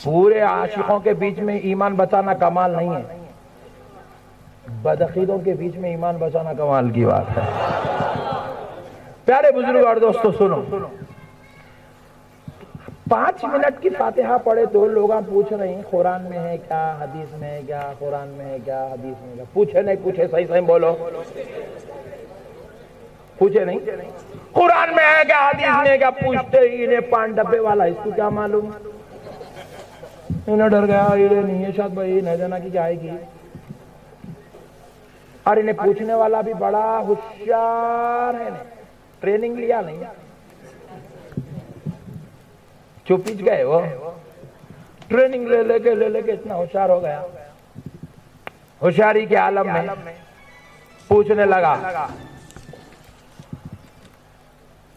पूरे आशिकों के बीच में ईमान बचाना कमाल नहीं है, बदअकीदों के बीच में ईमान बचाना कमाल की बात है। प्यारे बुजुर्ग और दोस्तों सुनो, 5 मिनट की फातिहा पढ़े तो लोग पूछ रहे हैं कुरान में है क्या, हदीस में है क्या, कुरान में है क्या, हदीस में है क्या। पूछे नहीं पूछे, सही सही बोलो, पूछे नहीं, कुरान में है क्या, हदीस में है क्या, पूछते ही इन्हें 5 डब्बे वाला इसको क्या मालूम, इन्हें डर गया, ये नहीं है शायद भाई नहीं देना की क्या आएगी। और इन्हें पूछने वाला भी बड़ा होशियार है, ट्रेनिंग लिया नहीं, चुपीच गए वो, ट्रेनिंग ले लेके इतना होशियार हो गया। होशियारी के आलम में पूछने लगा,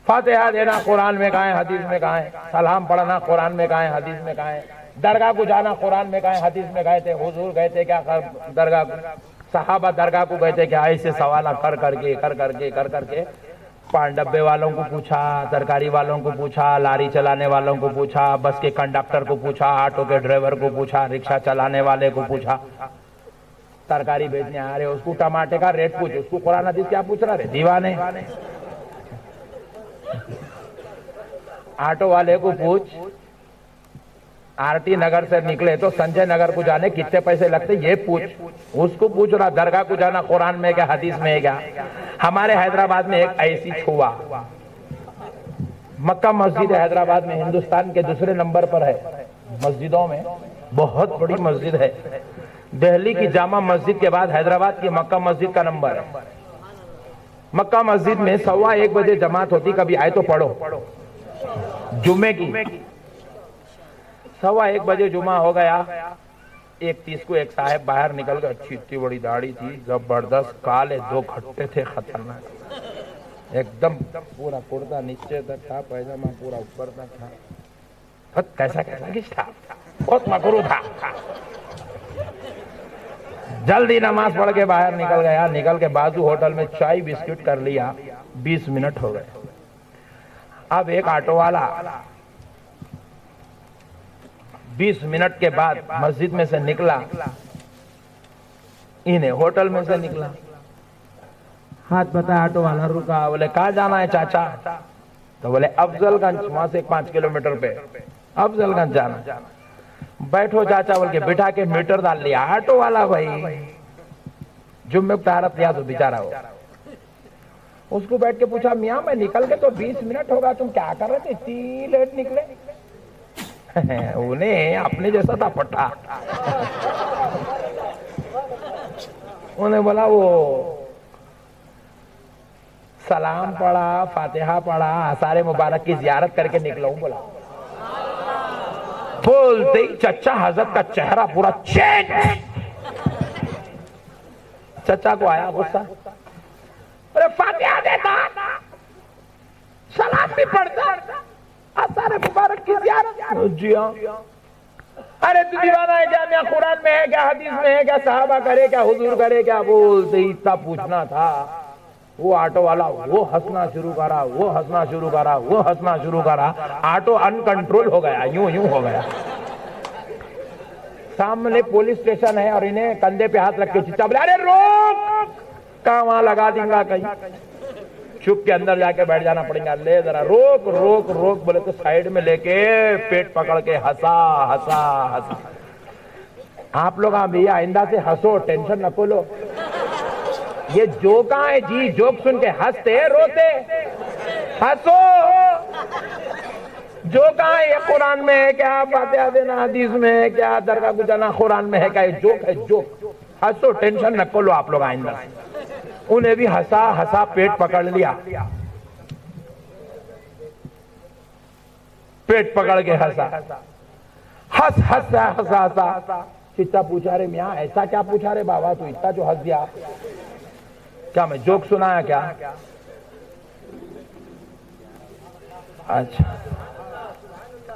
फातिहा देना कुरान में कहाँ है, हदीस में कहाँ है, सलाम पढ़ना कुरान में कहाँ है, हदीस में कहाँ है, दरगाह को जाना कुरान में कहाँ है, हदीस में गए थे, हुजूर गए थे क्या दरगाह को, सहाबा दरगाह को गए थे क्या, ऐसे सवाल कर करके 5 डब्बे वालों को पूछा, तरकारी वालों को पूछा, लारी चलाने वालों को पूछा, बस के कंडक्टर को पूछा, ऑटो के ड्राइवर को पूछा, रिक्शा चलाने वाले को पूछा, तरकारी बेचने आ रहे उसको टमाटे का रेट पूछ, उसको कुरान हदीस क्या पूछ रहा रे दीवाने। ऑटो वाले को पूछ, आरटी नगर से निकले तो संजय नगर को जाने कितने पैसे लगते ये पूछ, उसको पूछ रहा दरगाह को जाना कुरान में क्या, हदीस में क्या। हमारे हैदराबाद में एक ऐसी छुआ, मक्का मस्जिद हैदराबाद में हिंदुस्तान के दूसरे नंबर पर है मस्जिदों में, बहुत बड़ी मस्जिद है। दिल्ली की जामा मस्जिद के बाद हैदराबाद की मक्का मस्जिद का नंबर है। मक्का मस्जिद में 1:15 बजे जमात होती, कभी आए तो पढ़ो, जुम्मे की 1:15 बजे जुमा हो गया। 1:30 को एक साहब बाहर निकल गए, अच्छी इतनी बड़ी दाढ़ी थी, जबरदस्त, काले 2 खट्टे थे, खतरनाक, एकदम पूरा कुर्ता नीचे तक था, पैजामा पूरा ऊपर तक था, कैसा था, बहुत मकरू था। जल्दी नमाज पढ़ के बाहर निकल गया, निकल के बाजू होटल में चाय बिस्किट कर लिया। 20 मिनट हो गए। अब एक ऑटो वाला 20 मिनट के बाद मस्जिद में से निकला, इन्हें होटल में से निकला, हाथ बता, ऑटो वाला रुका, बोले कहाँ जाना है चाचा, तो बोले अफजलगंज, वहां से 5 किलोमीटर पे अफजलगंज जाना। बैठो चाचा बोल के बिठा के मीटर डाल लिया। ऑटो वाला भाई जुम्मे तारत लिया तो बेचारा हो, उसको बैठ के पूछा, मियाँ मैं निकल के तो 20 मिनट होगा, तुम क्या कर रहे थे, इतनी लेट निकले। उन्हें अपने जैसा था पट्टा। उन्हें बोला वो सलाम पढ़ा, फातिहा पढ़ा, आसारे मुबारक की जियारत करके निकला हूं। बोला बोलते ही चचा हजरत का चेहरा पूरा चेंज। चचा को आया गुस्सा, अरे फातिहा देता, सलाम भी पढ़ता, आसारे मुबारक की जियारत। जी हाँ। अरे तू दीवाना है क्या, मैं कुरान में है क्या, हदीस में है क्या, सहाबा करे क्या, हुजूर करे क्या। बोलते ही इतना पूछना था। वो ऑटो वाला वो हंसना शुरू करा, वो हंसना शुरू करा, वो हंसना शुरू करा। ऑटो अनकंट्रोल हो गया, यूं यूं हो गया। सामने पुलिस स्टेशन है और इन्हें कंधे पे हाथ रख के चिल्ला बोले, अरे रोक, कहाँ वहां लगा देंगे कहीं, चुप के अंदर जाके बैठ जाना पड़ेगा। ले जरा रोक रोक रोक, बोले तो साइड में लेके पेट पकड़ के हंसा हंसा हंसा। आप लोग हाँ भैया आइंदा से हंसो, टेंशन न लो। ये जोका है जी, जोक सुन के हंसते रोते, हंसो। जोका है, ये कुरान में है क्या, फातिहा देना हदीस में है क्या, दरगाह को जाना कुरान में है क्या, ये जोक है जोक। हंसो, टेंशन न लो आप लोग आइंदा से। उन्हें भी हंसा हंसा पेट पकड़ लिया, पेट पकड़ के हंसा, हंस हंसा हंसा हंसा। चित्ता पूछा, रे मियाँ ऐसा क्या पूछा रे बाबा, तू इतना जो हंस दिया, क्या मैं जोक सुनाया क्या। अच्छा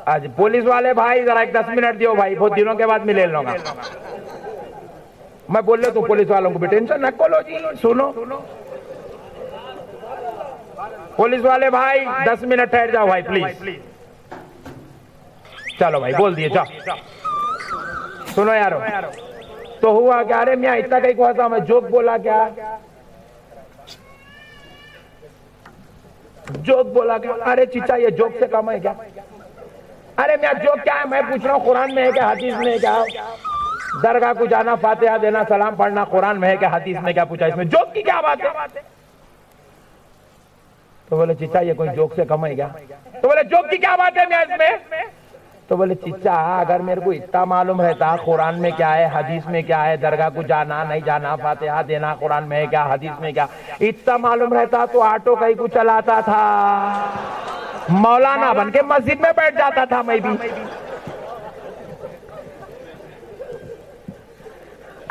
आज पुलिस वाले भाई जरा 10 मिनट दियो भाई, बहुत दिनों के बाद मिले लूंगा। मैं बोल रहा हूँ पुलिस वालों को भी टेंशन न लो जी, सुनो। पुलिस वाले भाई 10 मिनट ठहर जाओ भाई प्लीज। चलो भाई बोल दिए, जाओ। सुनो यारो, तो हुआ क्या? अरे मियाँ इतना कहीं को हंसा, मैं जोक बोला क्या? जोक बोला क्या? अरे चीचा ये जोक से कम है क्या? अरे मियाँ जोक क्या है? मैं पूछ रहा हूँ कुरान में है क्या, हदीस में है क्या? दरगाह को जाना, फातिहा देना, सलाम पढ़ना कुरान में है क्या, हदीस में क्या? पूछा, इसमें जोक की क्या बात है? तो बोले चीचा ये कोई जोक से कम है क्या? तो बोले जोक की क्या बात है मियाँ इसमें? तो बोले चीचा अगर मेरे को इतना मालूम रहता कुरान में क्या है, हदीस में क्या है, दरगाह को जाना नहीं जाना, फातिहा देना कुरान में है क्या, हदीस में क्या, इतना मालूम रहता तो ऑटो कहीं को चलाता था, मौलाना बन के मस्जिद में बैठ जाता था मैं भी।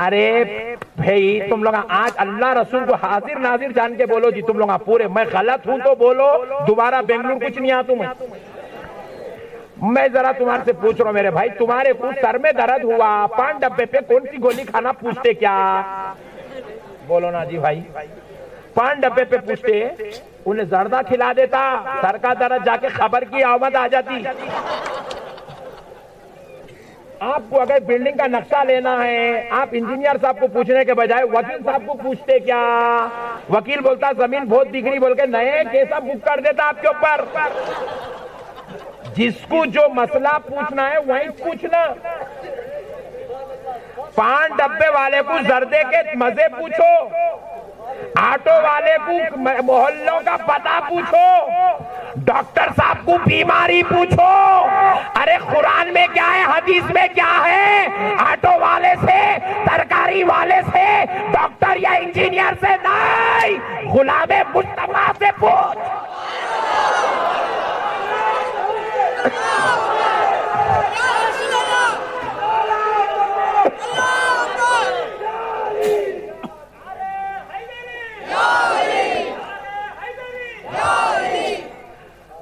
अरे भाई तुम लोग आज अल्लाह रसूल को हाजिर नाजिर जान के बोलो जी, तुम लोग पूरे, मैं गलत हूं तो बोलो, दोबारा बेंगलुरु कुछ नहीं आता मैं जरा तुम्हारे से पूछ रहा हूं मेरे भाई, तुम्हारे को सर में दर्द हुआ, 5 डब्बे पे कौन सी गोली खाना पूछते क्या? बोलो ना जी भाई। 5 डब्बे पे पूछते, उन्हें जर्दा खिला देता, सर का दर्द जाके खबर की आमद आ जाती। आपको अगर बिल्डिंग का नक्शा लेना है, आप इंजीनियर साहब को पूछने के बजाय वकील साहब को पूछते क्या? वकील बोलता जमीन बहुत दिख रही बोल के नए केस बुक कर देता आपके ऊपर। जिसको जो मसला पूछना है वही पूछना। 5 डब्बे वाले को जर्दे के मजे पूछो, ऑटो वाले को मोहल्लों का पता पूछो, डॉक्टर साहब को बीमारी पूछो। अरे कुरान में क्या है, हदीस में क्या है? ऑटो वाले से, तरकारी वाले से, डॉक्टर या इंजीनियर से नहीं, गुलामे मुस्तफा से पूछ।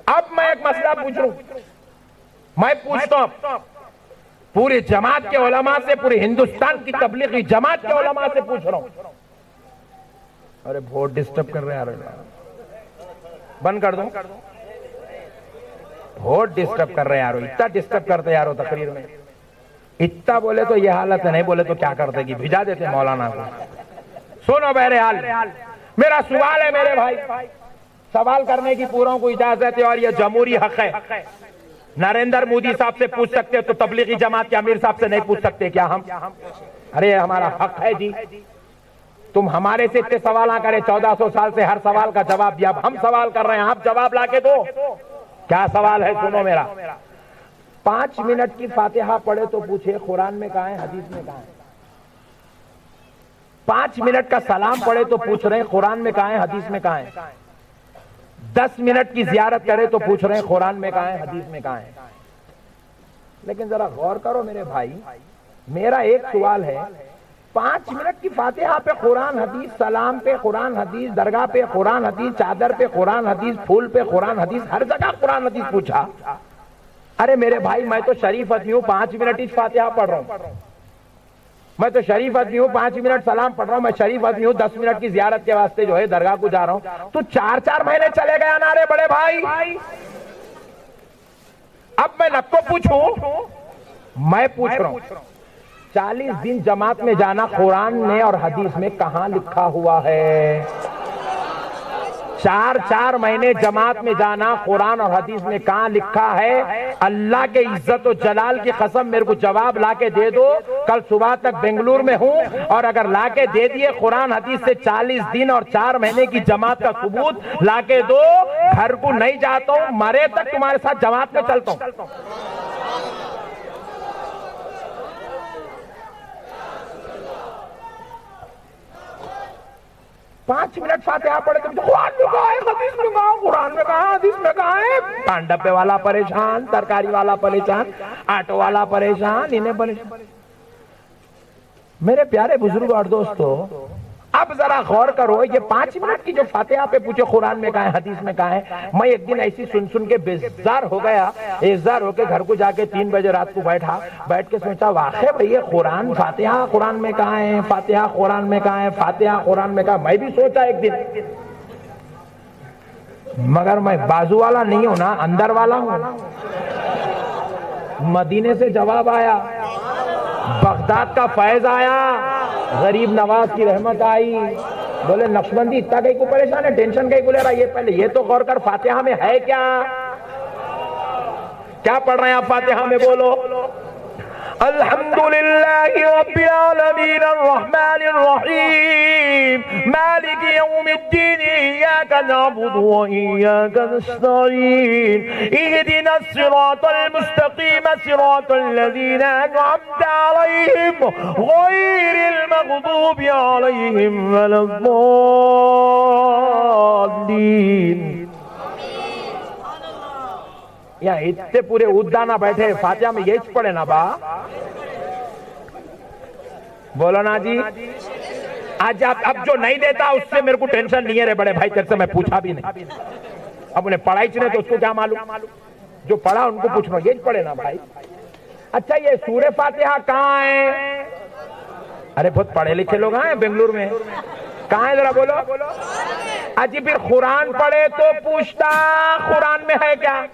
अब मैं एक मसला पूछ रहा हूं, मैं पूछता हूं पूरी जमात के उलमा से, पूरे हिंदुस्तान की तबलीगी जमात के उलमा से पूछ रहा हूं। अरे बहुत डिस्टर्ब कर रहे हैं, बंद कर दो, बहुत डिस्टर्ब कर रहे हैं यारो, इतना डिस्टर्ब करते यारो तकरीर में, इतना बोले तो ये हालत है, नहीं बोले तो क्या करते कि भिजा देते मौलाना को। सुनो बहरहाल मेरा सवाल है मेरे भाई, सवाल करने की पूरों को इजाजत है और ये जमहूरी हक है। नरेंद्र मोदी साहब से पूछ सकते तो तबलीगी जमात के अमीर साहब से नहीं पूछ सकते क्या हम? अरे हमारा हक है जी, तुम हमारे से इतने सवाल ना करें, 1400 साल से हर सवाल का जवाब दिया, अब हम सवाल कर रहे हैं, आप जवाब लाके दो। क्या सवाल है सुनो मेरा। 5 मिनट की फातिहा पढ़े तो पूछे कुरान में कहाँ है, हदीस में कहाँ है? 5 मिनट का सलाम पढ़े तो पूछ रहे हैं कुरान में कहाँ है, हदीस में कहाँ है? 10 मिनट की जियारत करे तो पूछ रहे हैं कुरान में कहाँ है, हदीस में कहाँ है? लेकिन जरा गौर करो मेरे भाई, मेरा एक सवाल है, 5 मिनट की फातिहा पे कुरान हदीस, सलाम पे कुरान हदीस, दरगाह पे कुरान हदीस, चादर पे कुरान हदीस, फूल पे कुरान हदीस, हर जगह कुरान हदीस पूछा। अरे मेरे भाई मैं तो शरीफ आदमी हूँ, 5 मिनट इस फातिहा पढ़ रहा हूँ, मैं तो शरीफ आदमी हूँ, 5 मिनट सलाम पढ़ रहा हूँ, मैं शरीफ आदमी हूँ, 10 मिनट की जियारत के वास्ते जो है दरगाह को जा रहा हूँ, तो 4-4 महीने चले गया ना रे बड़े भाई। अब मैं नक्को पूछूं, मैं पूछ रहा हूं 40 दिन जमात में जाना कुरान में और हदीस में कहां लिखा हुआ है? 4-4 महीने जमात में जाना कुरान और हदीस में कहां लिखा है? अल्लाह के इज्जत और जलाल की कसम मेरे को जवाब लाके दे दो, कल सुबह तक बेंगलुरु में हूं, और अगर लाके दे दिए कुरान हदीस से 40 दिन और 4 महीने की जमात का सबूत लाके दो, घर को नहीं जाता हूं, मरे तक तुम्हारे साथ जमात में चलता हूं। 5 मिनट फातिहा पढ़े तो कुरान में कहा है, हदीस में कहा, कुरान में कहा, हदीस में कहा है। 5 डब्बे वाला परेशान, तरकारी वाला परेशान, ऑटो वाला परेशान, इन्हें परेशान। मेरे प्यारे बुजुर्ग और दोस्तों, अब जरा गौर करो, ये 5 मिनट की जो फातिहा पे पूछे कुरान में कहा है, हदीस में कहा है, मैं एक दिन ऐसी सुन के बेजार हो गया, बेजार होके घर को जाके 3 बजे रात को बैठ के सोचा, वाकई भैया कुरान फातिहा कुरान में कहा है, फातिहा कुरान में कहा है, फातिहा कुरान में कहा। मैं भी सोचा एक दिन, मगर मैं बाजू वाला नहीं हूं ना, अंदर वाला हूं। मदीने से जवाब आया, बगदाद का फैज आया, गरीब नवाज की रहमत आई। बोले नक्शबंदी इतना कहीं को परेशान है, टेंशन कहीं को ले रहा है, ये पहले ये तो गौर कर फातिहा में है क्या, क्या पढ़ रहे हैं आप फातिहा में? बोलो अल्हम्दुलिल्लाहि रब्बिल आलमीन अर्रहमानिर रहीम मालिकि यौमिद्दीन इय्याका नअबुदु व इय्याका नस्तईन इहदिनस सिरातल मुस्तकीम सिरातल लज़ीना अनअमता अलैहिम गैरिल मग़दूबि अलैहिम वलद्दाल्लीन। यहाँ इतने पूरे उद्दाना बैठे फातिहा में ये पढ़े ना बा, बोलो ना जी। आज आप अब जो नहीं देता उससे मेरे को टेंशन नहीं है रे बड़े भाई, तेरे से मैं पूछा भी नहीं। अब उन्हें पढ़ाई नहीं तो उसको क्या मालूम, जो पढ़ा उनको पूछना, ये पढ़े ना भाई। अच्छा ये सूरे फातिहा कहाँ है? अरे बहुत पढ़े लिखे लोग हैं बेंगलुरु में, कहाँ है जरा बोलो। अजी फिर कुरान पढ़े तो पूछता कुरान में है क्या?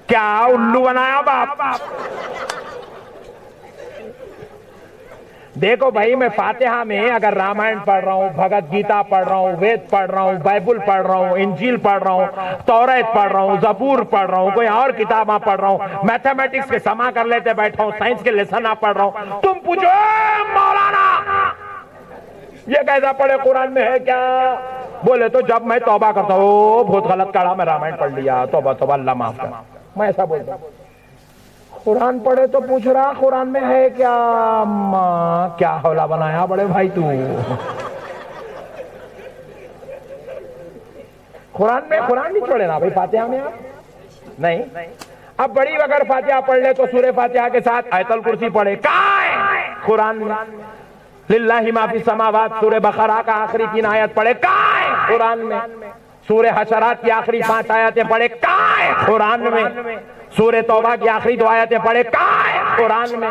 क्या उल्लू बनाया बाप। देखो भाई मैं फातिहा में अगर रामायण पढ़ रहा हूँ, भगवत गीता पढ़ रहा हूँ, वेद पढ़ रहा हूँ, बाइबल पढ़ रहा हूँ, इंजील पढ़ रहा हूँ, तौरात पढ़ रहा हूँ, जबूर पढ़ रहा हूँ, कोई और किताबा पढ़ रहा हूँ, मैथमेटिक्स के समा कर लेते बैठा हूँ, साइंस के लेसन आप पढ़ रहा हूँ, तुम पूछो मौलाना ये कैसा पढ़े कुरान में है क्या? बोले तो जब मैं तौबा करता हूँ बहुत गलत करा, मैं रामायण पढ़ लिया, तौबा तौबा अल्लाह माफ कर, मैं ऐसा बोलता हूँ। कुरान पढ़े तो पूछ रहा कुरान में है क्या? माँ क्या हौला बनाया बड़े भाई तू। कुरान नहीं पढ़े ना भाई फातिहा में आप नहीं। अब बड़ी अगर फातिहा पढ़ ले तो सूरे फातिहा के साथ आयतल कुर्सी पढ़े, कहाँ है कुरान में? लिल्लाहि मा फिस समावात सूरे बकरा का आखिरी 3 आयत पढ़े, कहाँ है कुरान में? सूरे हशरात की आखिरी 5 आयतें पढ़े, कहाँ है कुरान में? सूरे तौबा की आखिरी 2 आयतें पढ़े, कहाँ है कुरान में?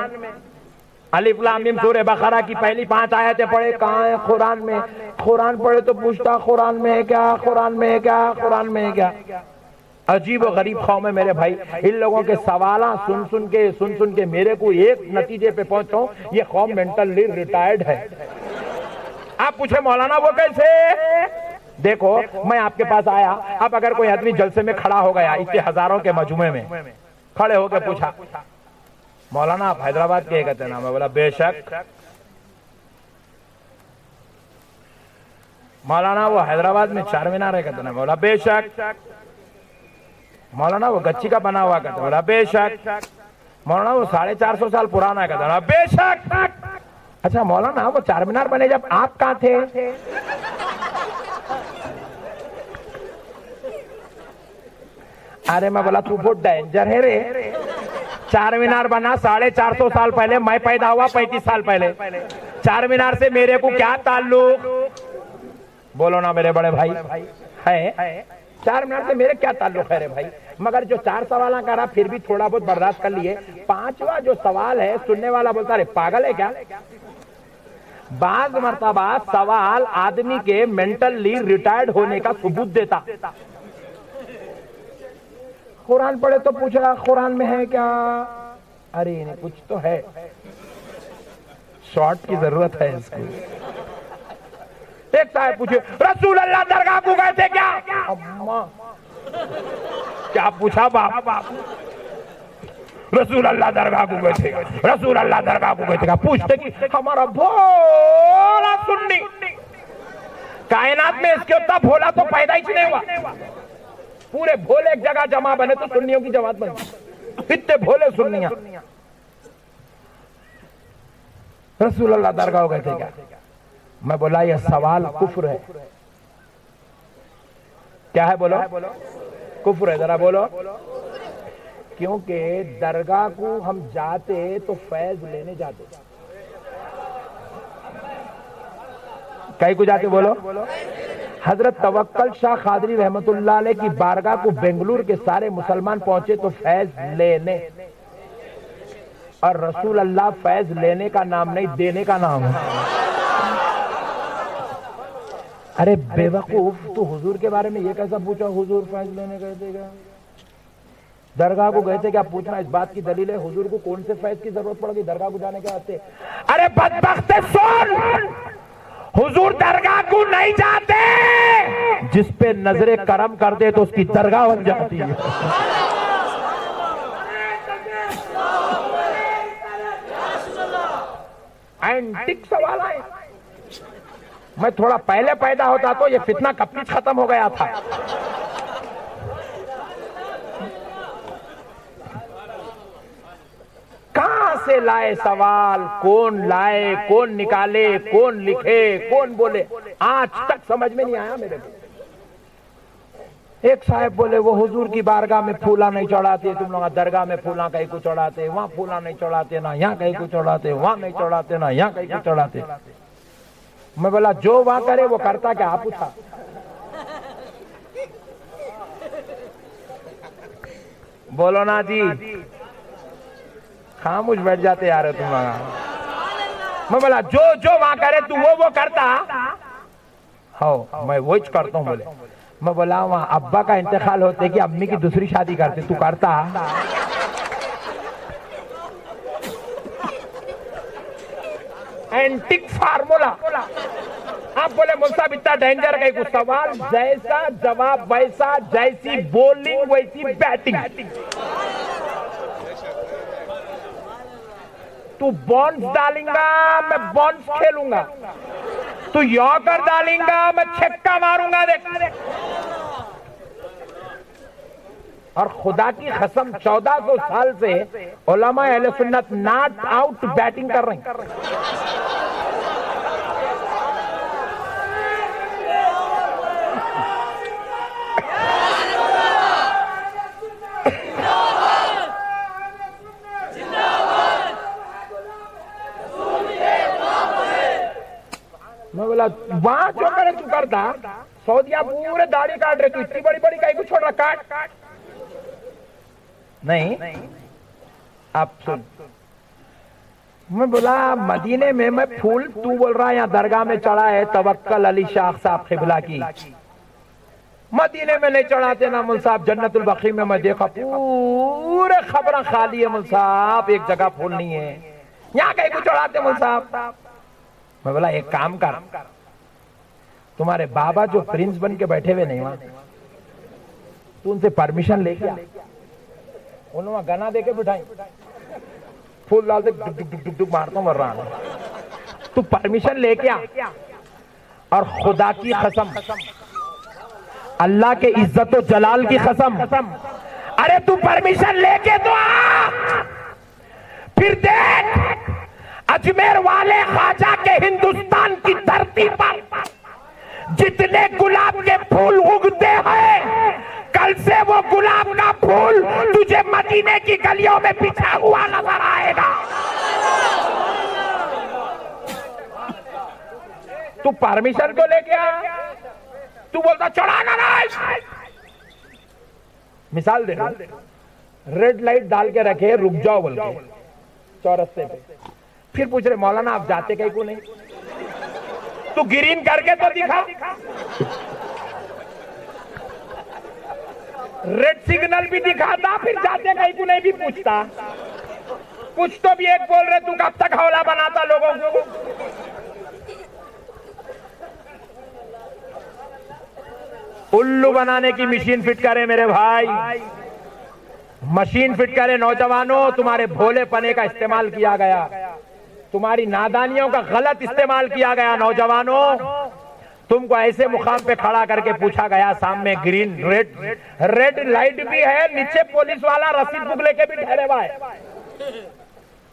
अलिफ लाम मीम सूरे बकरा की पहली 5 आयतें पढ़े, कहाँ है कुरान में? कुरान पढ़े तो पूछता कुरान में है क्या, कुरान में है क्या, कुरान में है क्या? अजीब व गरीब कौम है मेरे भाई। इन लोगों के सवाल सुन सुन के मेरे को एक नतीजे पे पहुंचा हूं, ये कौम मेंटली रिटायर्ड है। आप पूछे मौलाना वो कैसे? देखो मैं आपके पास आया, अब अगर कोई आदमी जलसे में खड़ा हो गया इतने हजारों के मजमे में खड़े होकर पूछा मौलाना आप हैदराबाद के कहते ना? मैं बोला बेशक। मौलाना वो हैदराबाद में 4 मीनार है कहते ना? बोला बेशक। मौलाना वो गच्ची का बना हुआ कहते? बोला बेशक। मौलाना वो 450 साल पुराना है कहते? बेशक। अच्छा मौलाना वो 4 मीनार बने जब आप कहाँ थे? अरे मैं बोला तू बहुत डेंजर है रे, 4 मीनार बना 450 साल पहले, मैं पैदा हुआ 35 साल पहले, 4 मीनार से मेरे को क्या ताल्लुक? बोलो ना मेरे बड़े भाई है, 4 मीनार से मेरे क्या ताल्लुक है रे भाई? मगर जो 4 सवाल करा फिर भी थोड़ा बहुत बर्दाश्त कर लिए, 5वां जो सवाल है सुनने वाला बोलता रे पागल है क्या? बाज मर्तबा सवाल आदमी के मेंटली रिटायर्ड होने का सबूत देता। कुरान पढ़े तो पूछ रहा कुरान में है क्या? अरे नहीं कुछ तो है, शॉर्ट की जरूरत है इसको। एक साहब पूछे रसूल अल्लाह दरगाह को गए थे क्या? अम्मा क्या पूछा बाप? रसूल अल्लाह दरगाह को गए थे, रसूल अल्लाह दरगाह को गए थे क्या? पूछते कि हमारा भोला सुन्नी, कायनात में इसके उतना भोला तो पैदा ही नहीं हुआ। पूरे भोले एक जगह जमा बने तो सुन्नियों की जमात बनी, इतने भोले सुन्नियां। रसूल अल्लाह दरगाह हो गए थे क्या? मैं बोला यह सवाल कुफ्र है। क्या है बोलो? कुफ्र है, जरा बोलो। क्योंकि दरगाह को हम जाते तो फैज लेने जाते, कहीं को जाते बोलो? हजरत तवक्कल शाह कादरी रहमतुल्लाह अलैह की बारगाह को बेंगलुरु के सारे मुसलमान पहुंचे तो फैज लेने, और रसूल अल्लाह फैज लेने का नाम नहीं देने का नाम है। अरे बेवकूफ, तू हुजूर के बारे में ये कैसा पूछा हुजूर फैज लेने गए थे क्या? दरगाह को गए थे, क्या पूछना इस बात की दलील है हुजूर को कौन से फैज की जरूरत पड़ गई दरगाह को जाने के वास्ते? अरे बदबख्त सुन, हुजूर दरगाह को नहीं जाते, जिस पे नजरे करम कर दे तो उसकी दरगाह बन जाती है। एंटिक सवाल है। मैं थोड़ा पहले पैदा होता तो ये फितना कब तक खत्म हो गया था। कहां से लाए सवाल, कौन लाए, कौन निकाले, कौन लिखे, कौन बोले, आज तक समझ में नहीं आया मेरे को। एक साहब बोले वो हुजूर की बारगाह में फूला नहीं चढ़ाते, तुम लोग दरगाह में फूला कहीं को चढ़ाते, वहां फूला नहीं चढ़ाते, ना यहाँ कहीं को चढ़ाते, वहां नहीं चढ़ाते, ना यहाँ कहीं को चढ़ाते। मैं बोला जो वहां करे वो करता क्या, आप पूछा। बोलो ना जी, खामोश बैठ जाते यार तुम। मैं बोला जो जो वहां करे तू वो करता। हाँ मैं वो करता हूँ बोले। मैं बोला वहां अब्बा का इंतकाल होते कि अम्मी की दूसरी शादी करते, तू करता? Antique formula. आप बोले मुल्ला इतना डेंजर का कुछ सवाल, जैसा जवाब वैसा, जैसी बॉलिंग वैसी बैटिंग। तू बॉन्स डालेंगा मैं बॉन्स खेलूंगा, तू यॉर्कर डालेंगा मैं छक्का मारूंगा। देख और खुदा की कसम 1400 साल से उलमा अहले सुन्नत नॉट आउट बैटिंग कर रहे हैं। मैं बोला वहां जो करे तू करता, सऊदिया पूरे दाढ़ी काट रहे, तू इतनी बड़ी बड़ी कहीं को छोड़ रहा, काट नहीं। आप सुन, मैं बोला मदीने में मैं फूल, तू बोल रहा है यहाँ दरगाह में चढ़ा है तवक्कल अली शाह साहब क़िबला की, मदीने में नहीं चढ़ाते ना मुल साहब। जन्नतुल बकी में मैं देखा पूरे खबरें खाली है मुल साहब, एक जगह फूल नहीं है, यहाँ कहीं को चढ़ाते मुल साहब। मैं बोला एक काम कर, तुम्हारे बाबा जो प्रिंस बन के बैठे हुए नहीं वहां, तू उनसे परमिशन लेके आ, उन्होंने गना दे के बिठाई, फूल डालते डुक डुक डुक डुक मारता मर रहा है, तू परमिशन लेके आ। और खुदा की कसम, अल्लाह के इज्जत और जलाल की कसम, अरे तू परमिशन लेके तो आ। फिर देख अजमेर वाले ख्वाजा के हिंदुस्तान की धरती पर जितने गुलाब के फूल उगते हैं, कल से वो गुलाब का फूल तुझे मदीने की गलियों में बिछा हुआ नजर आएगा। तू परमिशन तो लेके आ, तू बोलता चढ़ाना नहीं। मिसाल दे, रेड लाइट डाल के रखे, रुक जाओ बोल के चौरस्ते पे, फिर पूछ रहे मौलाना आप जाते कहीं को नहीं, तू ग्रीन करके तो दिखा, रेड सिग्नल भी दिखाता, फिर जाते कहीं को नहीं भी पूछता। कुछ तो भी एक बोल रहे, तू कब तक हौला बनाता लोगों को। उल्लू बनाने की मशीन फिट करे मेरे भाई, मशीन फिट करे। नौजवानों, तुम्हारे भोलेपने का इस्तेमाल किया गया, तुम्हारी नादानियों का गलत इस्तेमाल किया गया। नौजवानों, तुमको ऐसे मुकाम पे खड़ा करके पूछा गया, सामने ग्रीन रेड लाइट भी है, नीचे पुलिस वाला रसीद बुक लेके भी ठहरे हुआ है,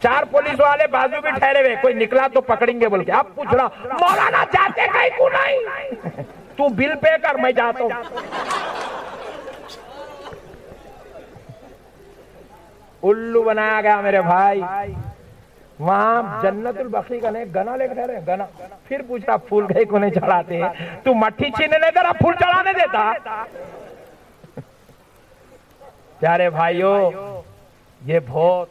4 पुलिस वाले बाजू भी ठहरे हुए, कोई निकला तो पकड़ेंगे बोल के। अब पूछ रहा मौलाना जाते कहीं को नहीं, तू बिल पे कर, मैं जाता हूं। उल्लू बनाया गया मेरे भाई। वहां जन्नतुल बकी का नहीं गना लेकर ठहरे, गना। फिर पूछता फूल कहीं को नहीं चढ़ाते, तू मट्ठी छीनने तेरा फूल चढ़ाने देता। प्यारे भाइयों, ये बहुत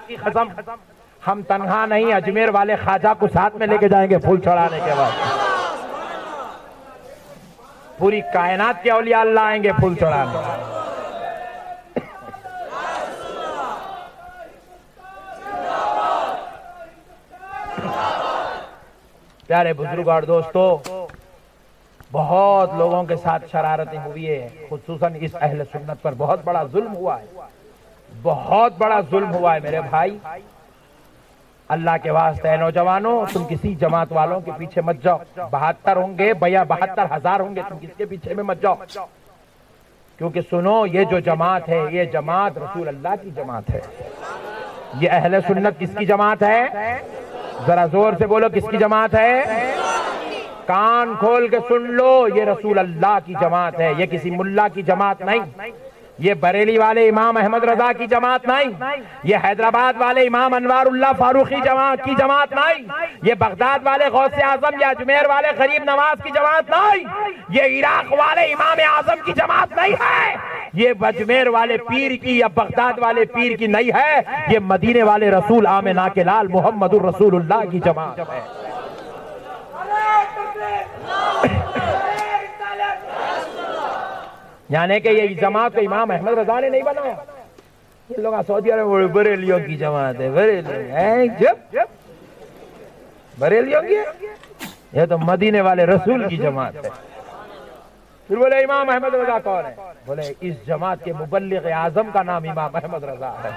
की कसम, हम तन्हा नहीं, अजमेर वाले ख्वाजा को साथ में लेके जाएंगे फूल चढ़ाने के बाद। पूरी कायनात के औलिया अल्लाह आएंगे फूल चढ़ाने। प्यारे बुजुर्ग और दोस्तों, बहुत लोगों के साथ शरारतें हुई है, खुसूसन इस अहले सुन्नत पर बहुत बड़ा जुल्म हुआ है, बहुत बड़ा जुल्म हुआ है मेरे भाई। अल्लाह के वास्ते नौजवानों, तुम किसी जमात वालों के पीछे मत जाओ। 72 होंगे भैया, 72,000 होंगे, तुम किसके पीछे में मत जाओ। क्योंकि सुनो, ये जो जमात है, ये जमात रसूल अल्लाह की जमात है। ये अहले सुन्नत किसकी जमात है? जरा जोर से बोलो, किसकी जमात है? कान खोल के सुन लो, ये रसूल अल्लाह की जमात है। ये किसी मुल्ला की जमात नहीं, ये बरेली वाले इमाम अहमद रजा की जमात नहीं, ये हैदराबाद वाले इमाम अनवारुल्लाह फारूकी जमात की जमात नहीं, ये बगदाद वाले गौसे आजम या अजमेर वाले गरीब नवाज की जमात नहीं, ये इराक वाले इमाम आजम की जमात नहीं है, ये अजमेर वाले पीर की या बगदाद वाले पीर की नहीं है, ये मदीने वाले रसूल आमिना के लाल मोहम्मदुर रसूलुल्लाह की जमात है। यानी कि ये जमात को इमाम अहमद रजा ने नहीं बनाया। ये लोग सऊदी अरब में बरेलियों की जमात है, बरेलियों की, ये तो मदीने वाले रसूल की जमात है। फिर बोले इमाम अहमद रजा कौन है? बोले इस जमात के मुबल्लिग आजम का नाम इमाम अहमद रजा है।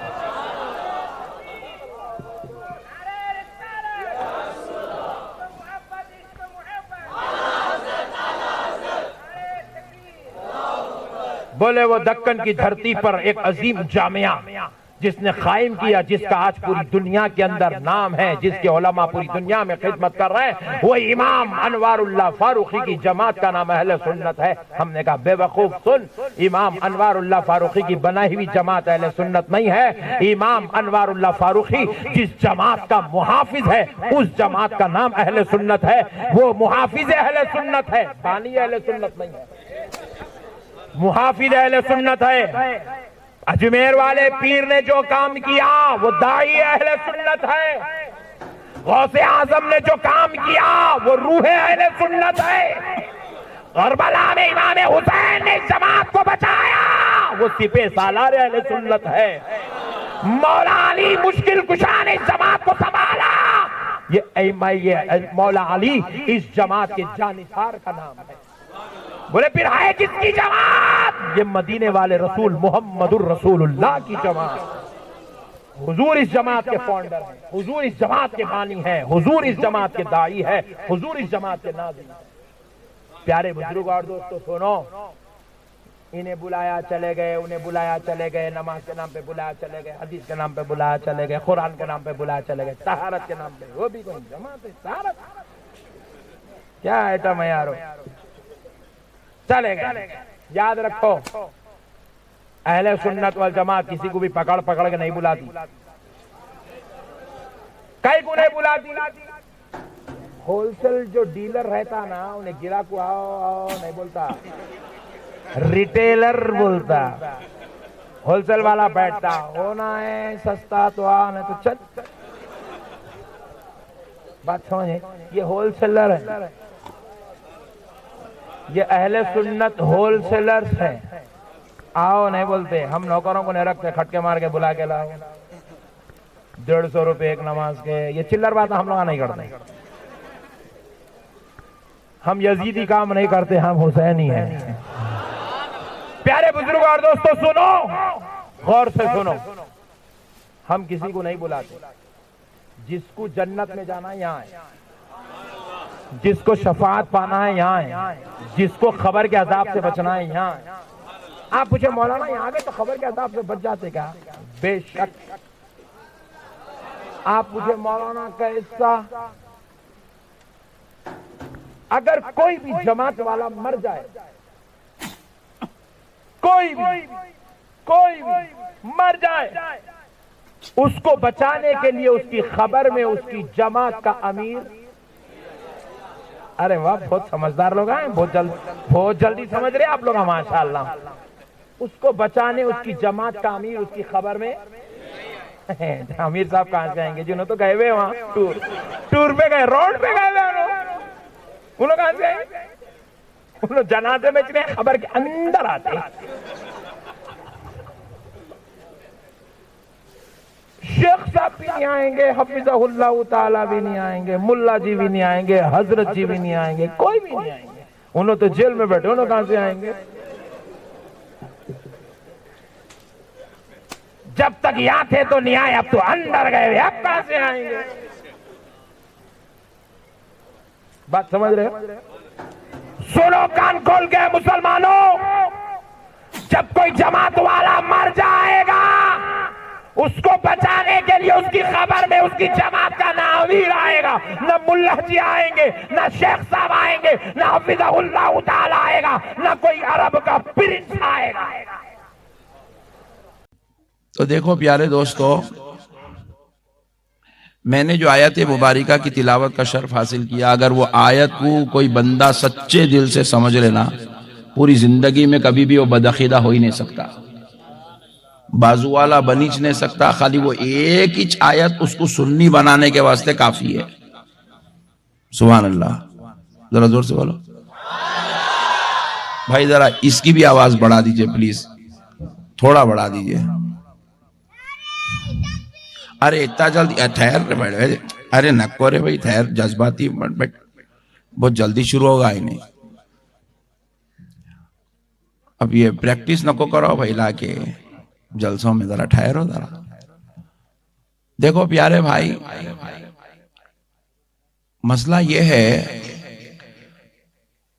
बोले वो दक्कन की धरती पर एक अजीम जामिया जिसने कायम किया, जिसका आज पूरी दुनिया के अंदर नाम है, जिसके उलमा पूरी दुनिया में खिदमत कर रहे हैं, वो इमाम अनवारुल्लाह फारूकी की जमात का नाम अहले सुन्नत है। हमने कहा बेवकूफ सुन, इमाम अनवारुल्लाह फारूकी की बनाई हुई जमात अहले सुन्नत नहीं है। इमाम अनवारुल्लाह फारूकी जिस जमात का मुहाफिज है, उस जमात का नाम अहले सुन्नत है। वो मुहाफिज अहले सुन्नत है, बानी अहले सुन्नत नहीं है, मुहाफिज अहले सुन्नत है। अजमेर वाले पीर ने जो काम किया वो दाई अहले सुन्नत है। गौसे आजम ने जो काम किया वो रूह अहले सुन्नत है। करबला में इमाम हुसैन ने जमात को बचाया, वो सिपे सालार अहले सुन्नत है। मौला अली मुश्किल कुशा ने जमात को संभाला, ये मौला अली इस जमात के जानिसार का नाम है। बोले फिर है किसकी जमात? ये मदीने वाले रसूल मोहम्मदुर रसूलुल्लाह की जमात। हुजूर इस जमात के फाउंडर हैं, हुजूर इस जमात के बानी हैं, हुजूर इस जमात के दाई है, हुजूर इस जमात के नाज़िम है। प्यारे बुजुर्ग और दोस्तों सुनो, इन्हें बुलाया चले गए, उन्हें बुलाया चले गए, नमाज के नाम पे बुलाया चले गए, हदीस के नाम पे बुलाया चले गए, कुरान के नाम पे बुलाया चले गए, तहारत के नाम पे, वो भी कोई जमात है। तहारत क्या आइटम है यारो, चले गए। याद रखो, अहले सुन्नत वल जमात किसी को भी पकड़ पकड़ के नहीं बुलाती, कई को नहीं बुलाती। होलसेल जो डीलर रहता ना, उन्हें गिरा को आओ आओ नहीं बोलता, रिटेलर बोलता। होलसेल वाला बैठता, होना है सस्ता तो आ, नहीं तो चल। बात समझे, ये होलसेलर है, ये अहले सुन्नत होलसेलर्स हैं। आओ नहीं बोलते, हम नौकरों को नहीं रखते, खटके मार के बुला के लाओ, 150 रुपए एक नमाज के। ये चिल्लर बात हम लोग नहीं करते, हम यजीदी काम नहीं करते, हम हुसैनी हैं। प्यारे बुजुर्ग और दोस्तों सुनो, गौर से सुनो, हम किसी को नहीं बुलाते। जिसको जन्नत में जाना है यहाँ है, जिसको शफाअत पाना है यहाँ है, जिसको खबर के अजाब से बचना है यहाँ है। आप पूछे मौलाना यहाँ गए तो खबर के अजाब से बच जाते क्या? बेशक। आप पूछे मौलाना कैसा? अगर कोई भी जमात वाला मर जाए, कोई भी मर जाए, उसको बचाने के लिए उसकी खबर में उसकी जमात का अमीर, अरे वाह बहुत समझदार लोग हैं, बहुत जल्दी समझ रहे आप लोग, माशाअल्लाह। उसको बचाने उसकी जमात का अमीर उसकी खबर में अमीर साहब कहां से आएंगे? जिन्होंने तो गए हुए वहां टूर पे गए, रोड पे गए हुए उन लोग कहां से आएंगे? उन्होंने जनाजे में इतने खबर के अंदर आते। शेख साहब भी नहीं आएंगे, हफिज़हुल्लाह ताला भी नहीं आएंगे, मुल्ला जी भी नहीं आएंगे, हजरत जी भी नहीं आएंगे, कोई भी नहीं आएंगे। उन्होंने तो जेल में बैठे, उन्होंने कहां से आएंगे? जब तक यहां थे तो नहीं आए, अब तो अंदर गए, अब कहां से आएंगे? बात समझ रहे हो? सुनो कान खोल के मुसलमानों, जब कोई जमात वाला मर जाएगा, उसको बचाने के लिए उसकी खबर में उसकी जमात का ना अमीर आएगा, ना मुल्ला जी आएंगे, ना शेख साहब आएंगे, ना हफिज़हुल्लाह ताला आएगा, ना कोई अरब का प्रिंस आएगा। तो देखो प्यारे दोस्तों, मैंने जो आयत मुबारिका की तिलावत का शर्फ हासिल किया, अगर वो आयत को कोई बंदा सच्चे दिल से समझ लेना, पूरी जिंदगी में कभी भी वो बदअकीदा हो ही नहीं सकता, बाजू वाला बन ही नहीं सकता। खाली वो एक ही आयत उसको सुन्नी बनाने के वास्ते काफी है। सुभान अल्लाह, जरा जोर से बोलो भाई, जरा इसकी भी आवाज बढ़ा दीजिए प्लीज, थोड़ा बढ़ा दीजिए। अरे इतना जल्दी ठहर बैठे, अरे नको रे भाई, ठहर, जज्बाती बट बहुत जल्दी शुरू होगा ही नहीं। अब ये प्रैक्टिस नको करो भाई, लाके जलसों में जरा ठहरो जरा। देखो प्यारे भाई, मसला ये है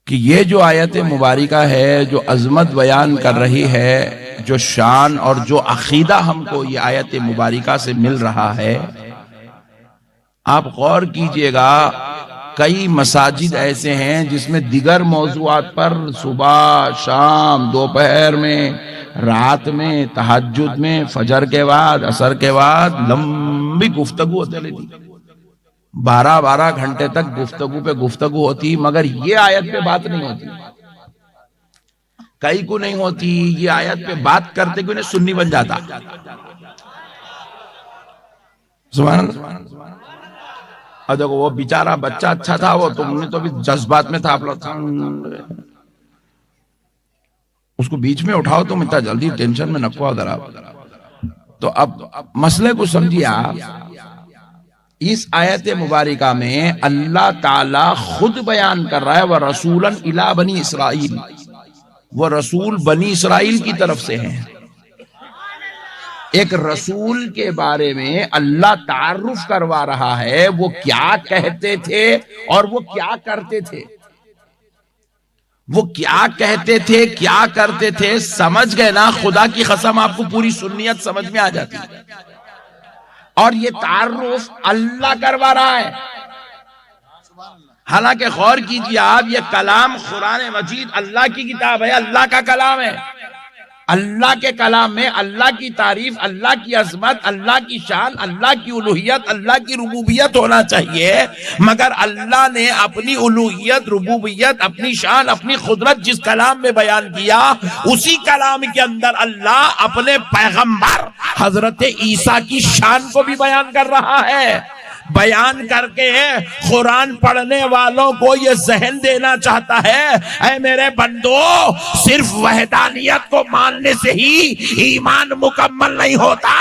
कि ये जो आयत मुबारिका है, जो अजमत बयान कर रही है, जो शान और जो अकीदा हमको ये आयत मुबारिका से मिल रहा है, आप गौर कीजिएगा, कई मसाजिद ऐसे हैं जिसमें दिगर मौज़ूआत पर सुबह शाम दोपहर में रात में तहज्जुद में फजर के बाद असर के बाद लंबी गुफ्तगू होती रहती, 12-12 घंटे तक गुफ्तगू पे गुफ्तगू होती, मगर ये आयत पे बात नहीं होती। कई को नहीं होती, ये आयत पे बात करते क्यों नहीं सुन्नी बन जाता। सुभान अल्लाह। और देखो वो बेचारा बच्चा अच्छा था, वो तुमने तो भी जज्बात में था, आप लोग उसको बीच में उठाओ, तुम इतना जल्दी टेंशन में नको जरा। तो अब मसले को समझिए आप, इस आयत मुबारिका में अल्लाह ताला खुद बयान कर रहा है, वह रसूलन इला बनी इसराइल, वो रसूल बनी इसराइल की तरफ से हैं। एक रसूल के बारे में अल्लाह तारुफ करवा रहा है, वो क्या कहते थे और वो क्या करते थे, वो क्या कहते थे क्या करते थे, समझ गए ना? खुदा की कसम आपको पूरी सुन्नियत समझ में आ जाती है। और ये तारुफ अल्लाह करवा रहा है। हालांकि गौर कीजिए आप, ये कलाम कुरान मजीद अल्लाह की किताब है, अल्लाह का कलाम है। अल्लाह के कलाम में अल्लाह की तारीफ, अल्लाह की अजमत, अल्लाह की शान, अल्लाह की उलूहियत, अल्लाह की रुबूबियत होना चाहिए। मगर अल्लाह ने अपनी उलूहियत, रुबूबियत, अपनी शान, अपनी खुदरत जिस कलाम में बयान किया, उसी कलाम के अंदर अल्लाह अपने पैगंबर हजरत ईसा की शान को भी बयान कर रहा है। बयान करके कुरान पढ़ने वालों को ये जहन देना चाहता है, ऐ मेरे बंदो, सिर्फ वहदानियत को मानने से ही ईमान मुकम्मल नहीं होता,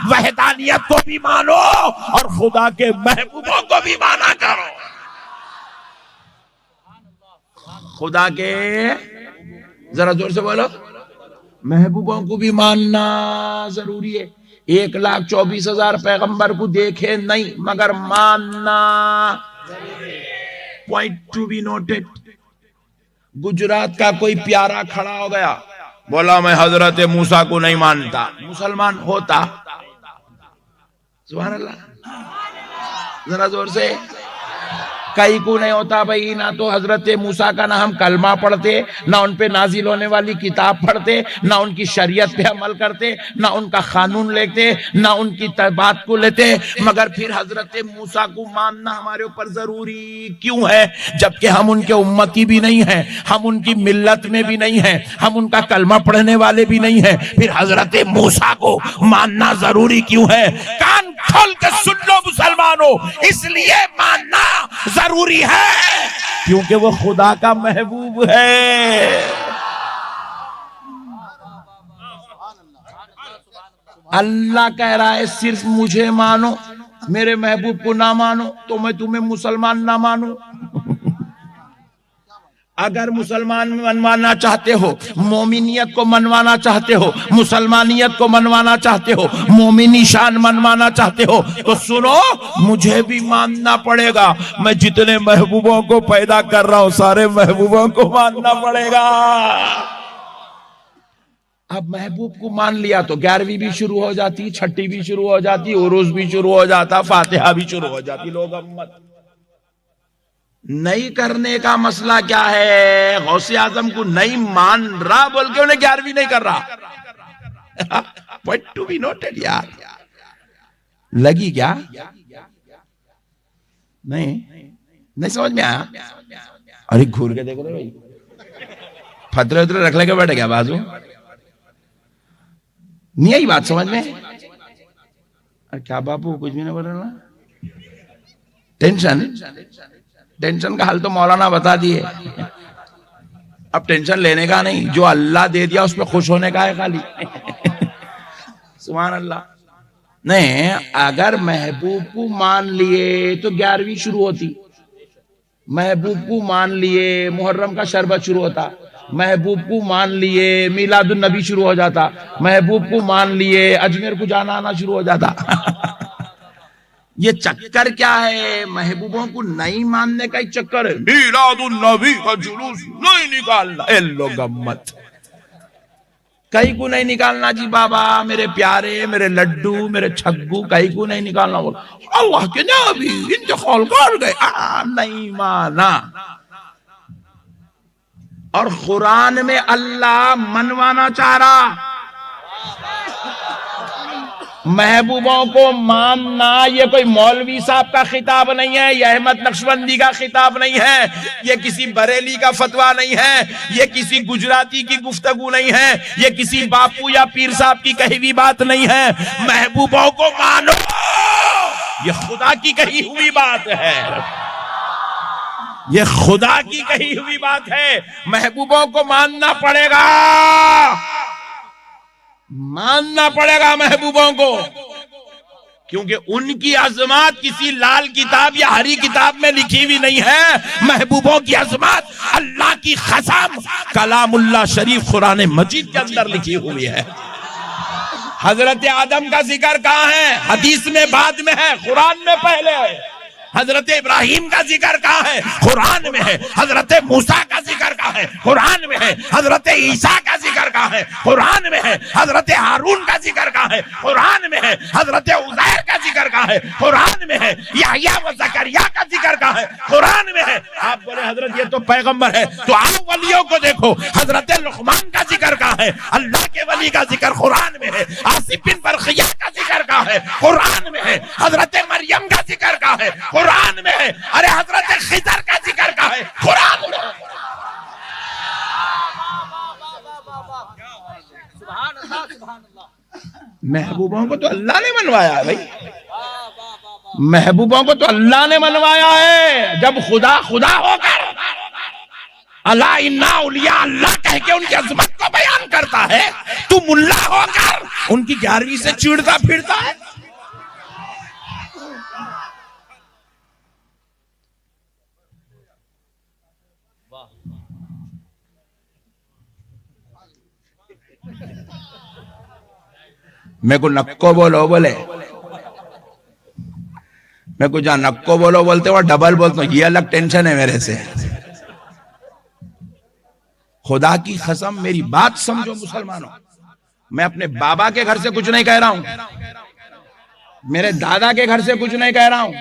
वहदानियत को भी मानो और खुदा के महबूबों को भी माना करो। खुदा के, जरा जोर से बोलो, महबूबों को भी मानना जरूरी है। 1,24,000 पैगंबर को देखे नहीं, मगर मानना। Point to be noted. Gujarat का कोई प्यारा खड़ा हो गया, बोला मैं हजरत मूसा को नहीं मानता, मुसलमान होता? सुभान अल्लाह, जरा जोर से। कई को नहीं होता भाई, ना तो हजरत मूसा का ना हम कलमा पढ़ते, ना उन पे नाजिल होने वाली किताब पढ़ते, ना उनकी शरीयत पे अमल करते, ना उनका कानून लेते, ना उनकी बात को लेते, मगर फिर हजरत मूसा को मानना हमारे ऊपर जरूरी क्यों है? जबकि हम उनके उम्मती भी नहीं हैं, हम उनकी मिल्लत में भी नहीं हैं, हम उनका कलमा पढ़ने वाले भी नहीं हैं, फिर हजरत मूसा को मानना जरूरी क्यों है? कान खोल के सुन लो मुसलमानों, इसलिए मानना जरूरी है क्योंकि वो खुदा का महबूब है। अल्लाह कह रहा है सिर्फ मुझे मानो, मेरे महबूब को ना मानो तो मैं तुम्हें मुसलमान ना मानूं। अगर मुसलमान मनवाना चाहते हो, मोमिनियत को मनवाना चाहते हो, मुसलमानियत को मनवाना चाहते हो, मोमिनी शान मनवाना चाहते हो, तो सुनो, मुझे भी मानना पड़ेगा। मैं जितने महबूबों को पैदा कर रहा हूं सारे महबूबों को मानना पड़ेगा। अब महबूब को मान लिया तो 11वीं भी शुरू हो जाती, छठी भी शुरू हो जाती, उरूस भी शुरू हो जाता, फातिहा भी शुरू हो जाती। लोग अम्मत नहीं करने का मसला क्या है? गौसे आजम को नहीं मान रहा बोल के उन्हें 11वीं नहीं कर रहा। पॉइंट टू बी नोटेड यार। लगी क्या? नहीं समझ में आया? अरे घूर के देखो भाई, फतरे उतरे रख लेके बैठे क्या बाजू? नहीं आई बात समझ में? अरे क्या बापू कुछ भी नहीं बोल रहा। टेंशन का हल तो मौलाना बता दिए। अब टेंशन लेने का नहीं, जो अल्लाह दे दिया उसमें खुश होने का है खाली। सुभान अल्लाह। नहीं, अगर महबूब को मान लिए तो 11वीं शुरू होती, महबूब को मान लिए मुहर्रम का शरबत शुरू होता, महबूब को मान लिए मिलादुन नबी शुरू हो जाता, महबूब को मान लिए अजमेर को जाना आना शुरू हो जाता। ये चक्कर क्या है? महबूबों को नहीं मानने का ही चक्कर है। मिलादुन नबी का जुलूस नहीं निकालना। ए लोग मत, कहीं को नहीं निकालना जी बाबा, मेरे प्यारे, मेरे लड्डू, मेरे छग्गू, कहीं को नहीं निकालना। बोल अल्लाह के नबी इंतकाल कर गए, नहीं माना। और कुरान में अल्लाह मनवाना चाह रहा। महबूबों को मानना ये कोई मौलवी साहब का खिताब नहीं है, ये अहमद नक्शबंदी का खिताब नहीं है, ये किसी बरेली का फतवा नहीं है, ये किसी गुजराती की गुफ्तगू नहीं है, ये किसी बापू या पीर साहब की कही हुई बात नहीं है। महबूबों को मानो, ये खुदा की कही हुई बात है, ये खुदा की कही हुई बात है। महबूबों को मानना पड़ेगा, मानना पड़ेगा महबूबों को, क्योंकि उनकी अजमत किसी लाल किताब या हरी किताब में लिखी हुई नहीं है। महबूबों की अजमत अल्लाह की कसम कलामुल्लाह शरीफ कुरान मजीद के अंदर लिखी हुई है। हजरत आदम का जिक्र कहाँ है? हदीस में बाद में है, कुरान में पहले है। हजरत इब्राहिम का जिक्र कहाँ है? कुरान में है। हजरत मूसा का जिक्र कहाँ है? कुरान में है। हजरत ईसा का जिक्र कहाँ है? कुरान में है। हजरत हारून का जिक्र कहाँ है? कुरान में है। हजरत उज़ैर का जिक्र कहाँ है? कुरान में है। यहया व ज़करिया का जिक्र कहाँ है? कुरान में है। आप बोले हजरत ये तो पैगंबर है, तो आप वलियों को देखो, हजरत लुक़मान का जिक्र कहाँ है? अल्लाह के वली का जिक्र कुरान में है। आसिफ बिन बरखिया का जिक्र कहाँ है? कुरान में है। हजरत मरियम का जिक्र कहाँ है? कुरान में है। अरे हजरत खिदर का जिक्र कहाँ है? कुरान में। महबूबों को तो अल्लाह ने मनवाया भाई, महबूबों को तो अल्लाह ने मनवाया है। जब खुदा खुदा होकर अला इन्ना औलिया अल्लाह कह के उनकी अजमत को बयान करता है, तू मुल्ला होकर उनकी 11वीं से चिढ़ता फिरता है। मेरे को नक्को बोलो बोले, मैं को जहां नक्को बोलो बोलते वो डबल बोलता हूं, ये अलग टेंशन है मेरे से। खुदा की कसम मेरी बात समझो मुसलमानों, मैं अपने बाबा के घर से कुछ नहीं कह रहा हूं, मेरे दादा के घर से कुछ नहीं कह रहा हूं,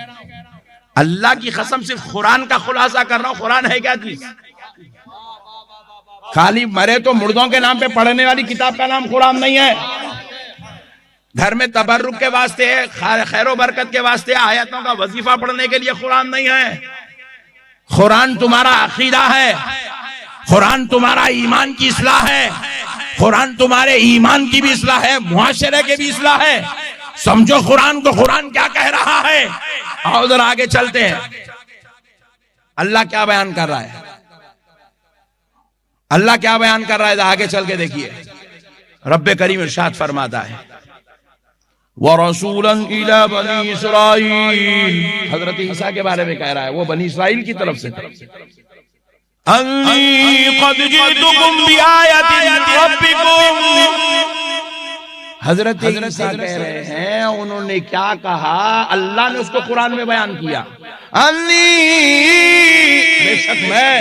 अल्लाह की कसम सिर्फ कुरान का खुलासा कर रहा हूं। कुरान है क्या चीज? खाली मरे तो मुर्दों के नाम पे पढ़ने वाली किताब का नाम कुरान नहीं है। घर में तबर्रुक के वास्ते, खैरो बरकत के वास्ते आयतों का वजीफा पढ़ने के लिए कुरान नहीं है। कुरान तुम्हारा अकीदा है, कुरान तुम्हारा ईमान की इस्लाह है, कुरान तुम्हारे ईमान की भी इस्लाह है, मुआशरे के भी इस्लाह है। समझो कुरान को, कुरान क्या कह रहा है। आओ जरा आगे चलते हैं। अल्लाह क्या बयान कर रहा है? अल्लाह क्या बयान कर रहा है? आगे चल के देखिए, रब्बे करीम इरशाद फरमाता है, व रसूलन इला बनी इसराइल, हजरत ईसा के बारे में कह रहा है, वो बनी इसराइल की तरफ से, अन्नी क़द जि'तुकुम बिआयतिन मिन रब्बिकुम। हजरत ईसा कह रहे हैं, उन्होंने क्या कहा? अल्लाह ने उसको कुरान में बयान किया, अन्नी, बेशक मैं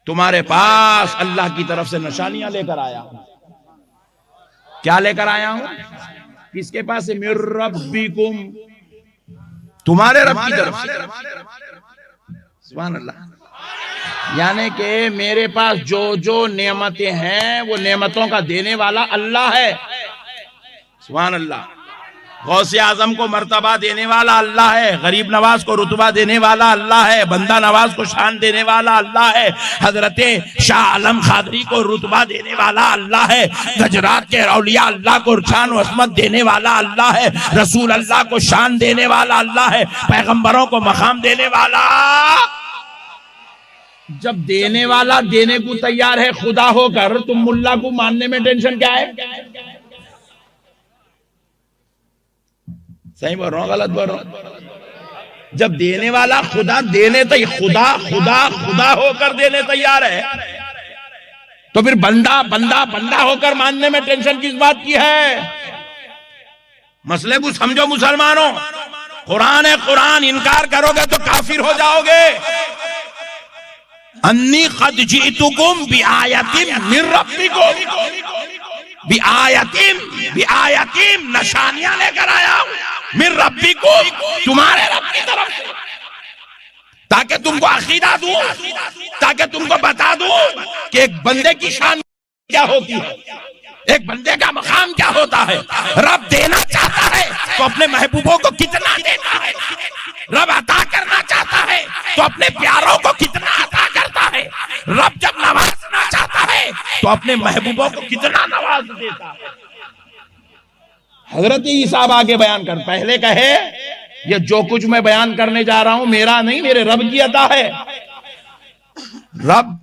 तुम्हारे पास अल्लाह की तरफ से निशानियां लेकर आया हूं। क्या लेकर आया हूं? किसके पास से? मिर रब्बिकुम, तुम्हारे रब की तरफ से। सुभान अल्लाह। यानी कि मेरे पास जो जो नेमतें हैं वो नेमतों का देने वाला अल्लाह है। सुभान अल्लाह। गौसे आजम को मर्तबा देने वाला अल्लाह है, गरीब नवाज को रुतबा देने वाला अल्लाह है, बंदा नवाज को शान देने वाला अल्लाह है, हजरत शाह आलम खादरी को रुतबा देने वाला अल्लाह है, गुजरात के औलिया अल्लाह को शान व अज़मत देने वाला अल्लाह है, रसूल अल्लाह को शान देने वाला अल्लाह है, पैगंबरों को मकाम देने वाला। जब देने वाला देने को तैयार है खुदा होकर, तुम मुल्ला को मानने में टेंशन क्या है? सही बोल रहा हूं, गलत बोल रहा हूं? जब देने वाला खुदा देने खुदा खुदा खुदा होकर देने तैयार है, तो फिर बंदा बंदा बंदा होकर मानने में टेंशन किस बात की है? मसले को समझो मुसलमानों। कुरान है, कुरान इनकार करोगे तो काफिर हो जाओगे। अन्नी क़द जि'तुकुम बिआयतिन मिन रब्बिकुम, बिआयतिन निशानियां लेकर आया हूं, मिन रब्बिकुम, तुम्हारे रब की तरफ से, ताकि तुमको अकीदा दूं, ताकि तुमको बता दूं कि एक बंदे की शान क्या होती है, एक बंदे का मकाम क्या होता है। रब देना चाहता है तो अपने महबूबों को कितना देता है, रब अता करना चाहता है तो अपने प्यारों को कितना अता करता है, रब जब नवाजना चाहता है तो अपने महबूबों को कितना नवाज देता है। हजरत ईसा आगे बयान कर, पहले कहे ये जो कुछ मैं बयान करने जा रहा हूं मेरा नहीं, मेरे रब की अता है। रब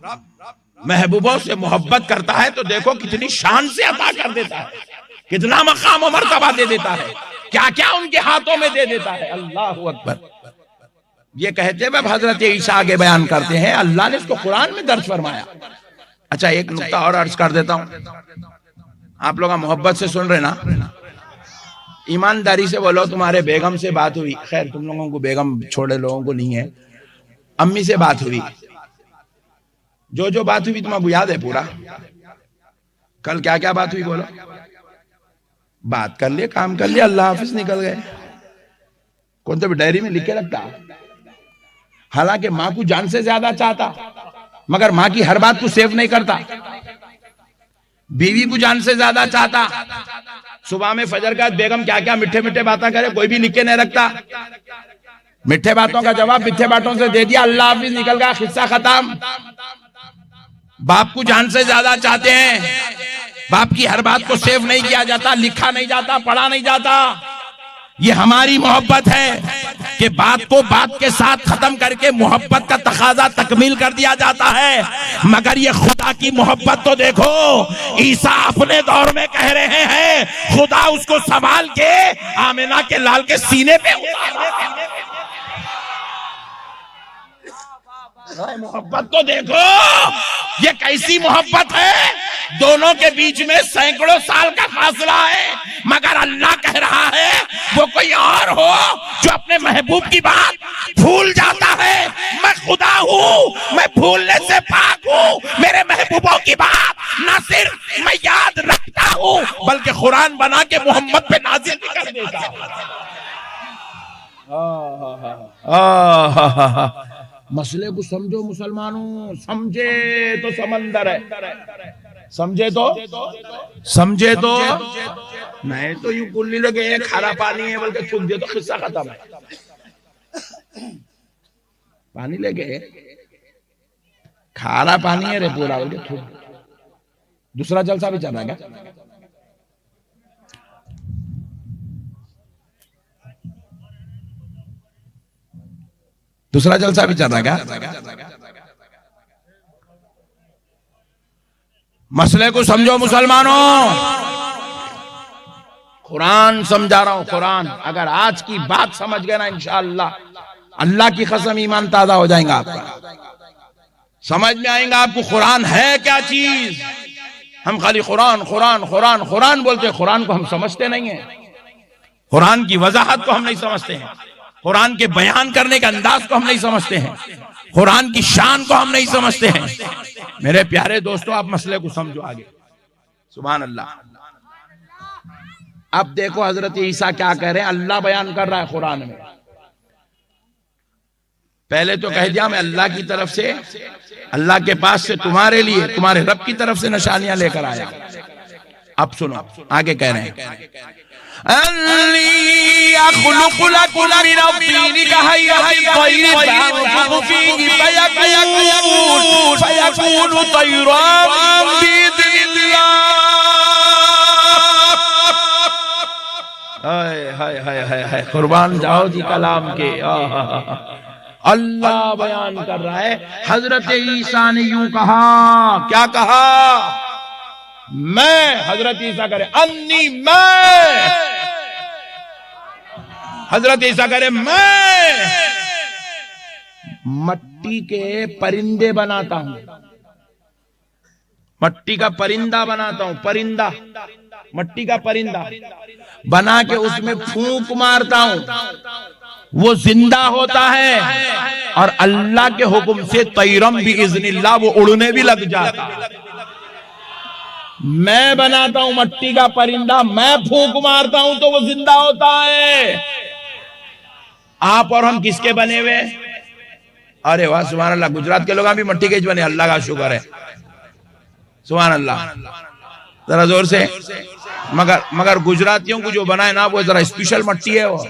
महबूबों से मोहब्बत करता है तो देखो कितनी शान से अता कर देता है, कितना मकाम और मर्तबा दे देता है, क्या क्या उनके हाथों में दे देता है। अल्लाह अकबर। ये कहते हुए हजरत ईसा आगे बयान करते हैं, अल्लाह ने इसको कुरान में दर्ज फरमाया। अच्छा, एक नुक्ता और अर्ज कर देता हूं, आप लोग मोहब्बत से सुन रहे ना, ईमानदारी से बोलो, तुम्हारे बेगम से बात हुई? खैर तुम लोगों को बेगम छोड़े लोगों को नहीं है, अम्मी से बात हुई? जो जो बात हुई तुम्हें याद है पूरा? कल क्या क्या बात हुई बोलो? बात कर लिए, काम कर लिया, अल्लाह हाफिज, निकल गए। कौन तो भी डायरी में लिख के रखता। हालांकि माँ को जान से ज्यादा चाहता, मगर माँ की हर बात को सेव नहीं करता। बीवी को जान से ज्यादा चाहता, सुबह में फजर का बेगम क्या क्या मिठे मिठे बातें करे, कोई भी लिख के नहीं रखता। मिठे बातों का जवाब मिठे बातों से दे दिया, अल्लाह हाफिज, निकल गया, किस्सा खत्म। बाप को जान से ज्यादा चाहते हैं, बाप की हर बात को सेव नहीं किया जाता, लिखा नहीं जाता, पढ़ा नहीं जाता। ये हमारी मोहब्बत है कि बात को बात के साथ खत्म करके मोहब्बत का तकाजा तकमील कर दिया जाता है। मगर ये खुदा की मोहब्बत तो देखो, ईसा अपने दौर में कह रहे हैं, खुदा उसको संभाल के आमिना के लाल के सीने पे मोहब्बत तो देखो, ये कैसी मोहब्बत है। दोनों के बीच में सैकड़ों साल का फासला है, मगर अल्लाह कह रहा है वो कोई और हो जो अपने महबूब की बात भूल जाता है। मैं खुदा हूँ, मैं भूलने से पाक हूँ। मेरे महबूबों की बात ना सिर्फ मैं याद रखता हूँ, बल्कि कुरान बना के मोहम्मद पे नाजिल भी कर देता हूँ। मसले को समझो मुसलमानों, समझे तो समंदर है, समझे तो नहीं तो यूं कुल्ली लगे खारा पानी है, बल्कि थूक दे तो किस्सा खत्म है। पानी लेके खारा पानी है रे पूरा, बल्कि थूक। दूसरा जलसा भी चल रहा है क्या? दूसरा जलसा भी चल रहा है क्या? मसले को समझो मुसलमानों, कुरान समझा रहा हूं, कुरान। अगर आज की बात समझ गए ना इंशाअल्लाह, अल्लाह की कसम ईमान ताजा हो जाएगा आपका, समझ में आएगा आपको कुरान है क्या चीज। हम खाली कुरान कुरान कुरान कुरान बोलते हैं, कुरान को हम समझते नहीं है, कुरान की वजाहत को हम नहीं समझते हैं, कुरान के बयान करने के अंदाज को हम नहीं समझते हैं, कुरान की शान को हम नहीं समझते हैं। मेरे प्यारे दोस्तों, आप मसले को समझो आगे। सुभान अल्लाह। अब देखो हजरत ईसा क्या कह रहे हैं, अल्लाह बयान कर रहा है कुरान में। पहले तो कह दिया मैं अल्लाह की तरफ से, अल्लाह के पास से तुम्हारे लिए, तुम्हारे रब की तरफ से निशानियां लेकर आया। अब सुनो आगे कह रहे हैं, कुर्बान जाओ जी कलाम के। अल्लाह बयान कर रहा है, हजरत ईसा ने यूं कहा, क्या कहा? मैं, हजरत ईसा करे अन्नी, मैं, हजरत ईसा करे मैं मट्टी के परिंदे बनाता हूं, मट्टी का परिंदा बनाता हूं, परिंदा, मट्टी का परिंदा बना के उसमें फूंक मारता हूं, वो जिंदा होता है और अल्लाह के हुक्म से तैरम भी इज़्निल्लाह, वो उड़ने भी लग जाता। मैं बनाता हूं मट्टी का परिंदा, मैं फूंक मारता हूं तो वो जिंदा होता है। आप और हम किसके बने हुए? अरे वाह सुभान अल्लाह, गुजरात के लोग भी मट्टी के बने, अल्लाह का शुक्र है, सुभान अल्लाह, जरा जोर से। मगर गुजरातियों को जो बनाए ना, वो जरा स्पेशल मट्टी है, वो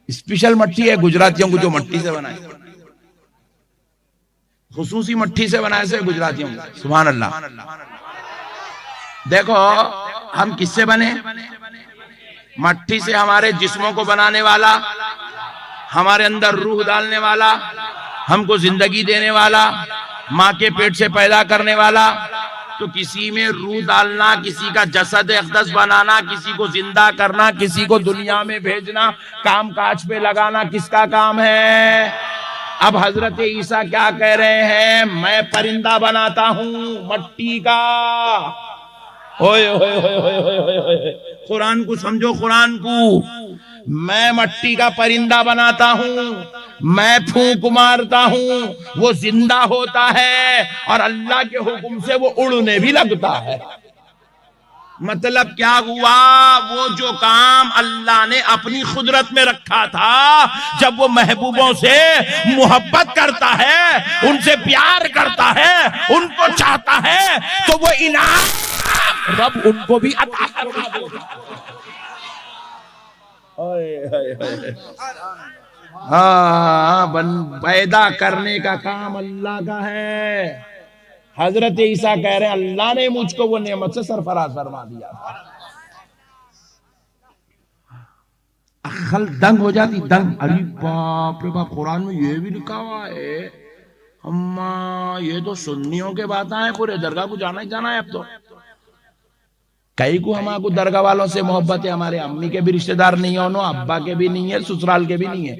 स्पेशल मट्टी है गुजरातियों को जो मट्टी से बनाए, खुसूसी मट्टी से बनाए से गुजरातियों को, सुभान अल्लाह। देखो हम किससे बने? मट्टी से। हमारे जिस्मों को बनाने वाला, हमारे अंदर रूह डालने वाला, हमको जिंदगी देने वाला, माँ के पेट से पैदा करने वाला। तो किसी में रूह डालना, किसी का जसद अक़दस बनाना, किसी को जिंदा करना, किसी को दुनिया में भेजना, काम काज पे लगाना किसका काम है? अब हजरत ईसा क्या कह रहे हैं? मैं परिंदा बनाता हूं मट्टी का। ओए ओए ओए ओए ओए ओए, कुरान को समझो, कुरान को। मैं मट्टी का परिंदा बनाता हूं, मैं फूंक मारता हूं, वो जिंदा होता है और अल्लाह के हुक्म से वो उड़ने भी लगता है। मतलब क्या हुआ? वो जो काम अल्लाह ने अपनी कुदरत में रखा था, जब वो महबूबों से मोहब्बत करता है, उनसे प्यार करता है, उनको चाहता है, तो वो इनाम रब उनको भी अता करवा देगा। हाँ, पैदा करने का काम अल्लाह का है। हजरत ईसा कह रहे हैं अल्लाह ने मुझको वो नेमत से सरफराज फरमा दिया। अक्ल दंग हो जाती, दंग। अरे बाप रे बाप, कुरान में ये भी लिखा हुआ है। अम्मा ये तो सुन्नियों के बात है, पूरे दरगाह को जाना ही जाना है। अब तो कई को हमारे दरगाह वालों से मोहब्बत है, हमारे अम्मी के भी रिश्तेदार नहीं है, अब्बा के भी नहीं है, ससुराल के भी नहीं है।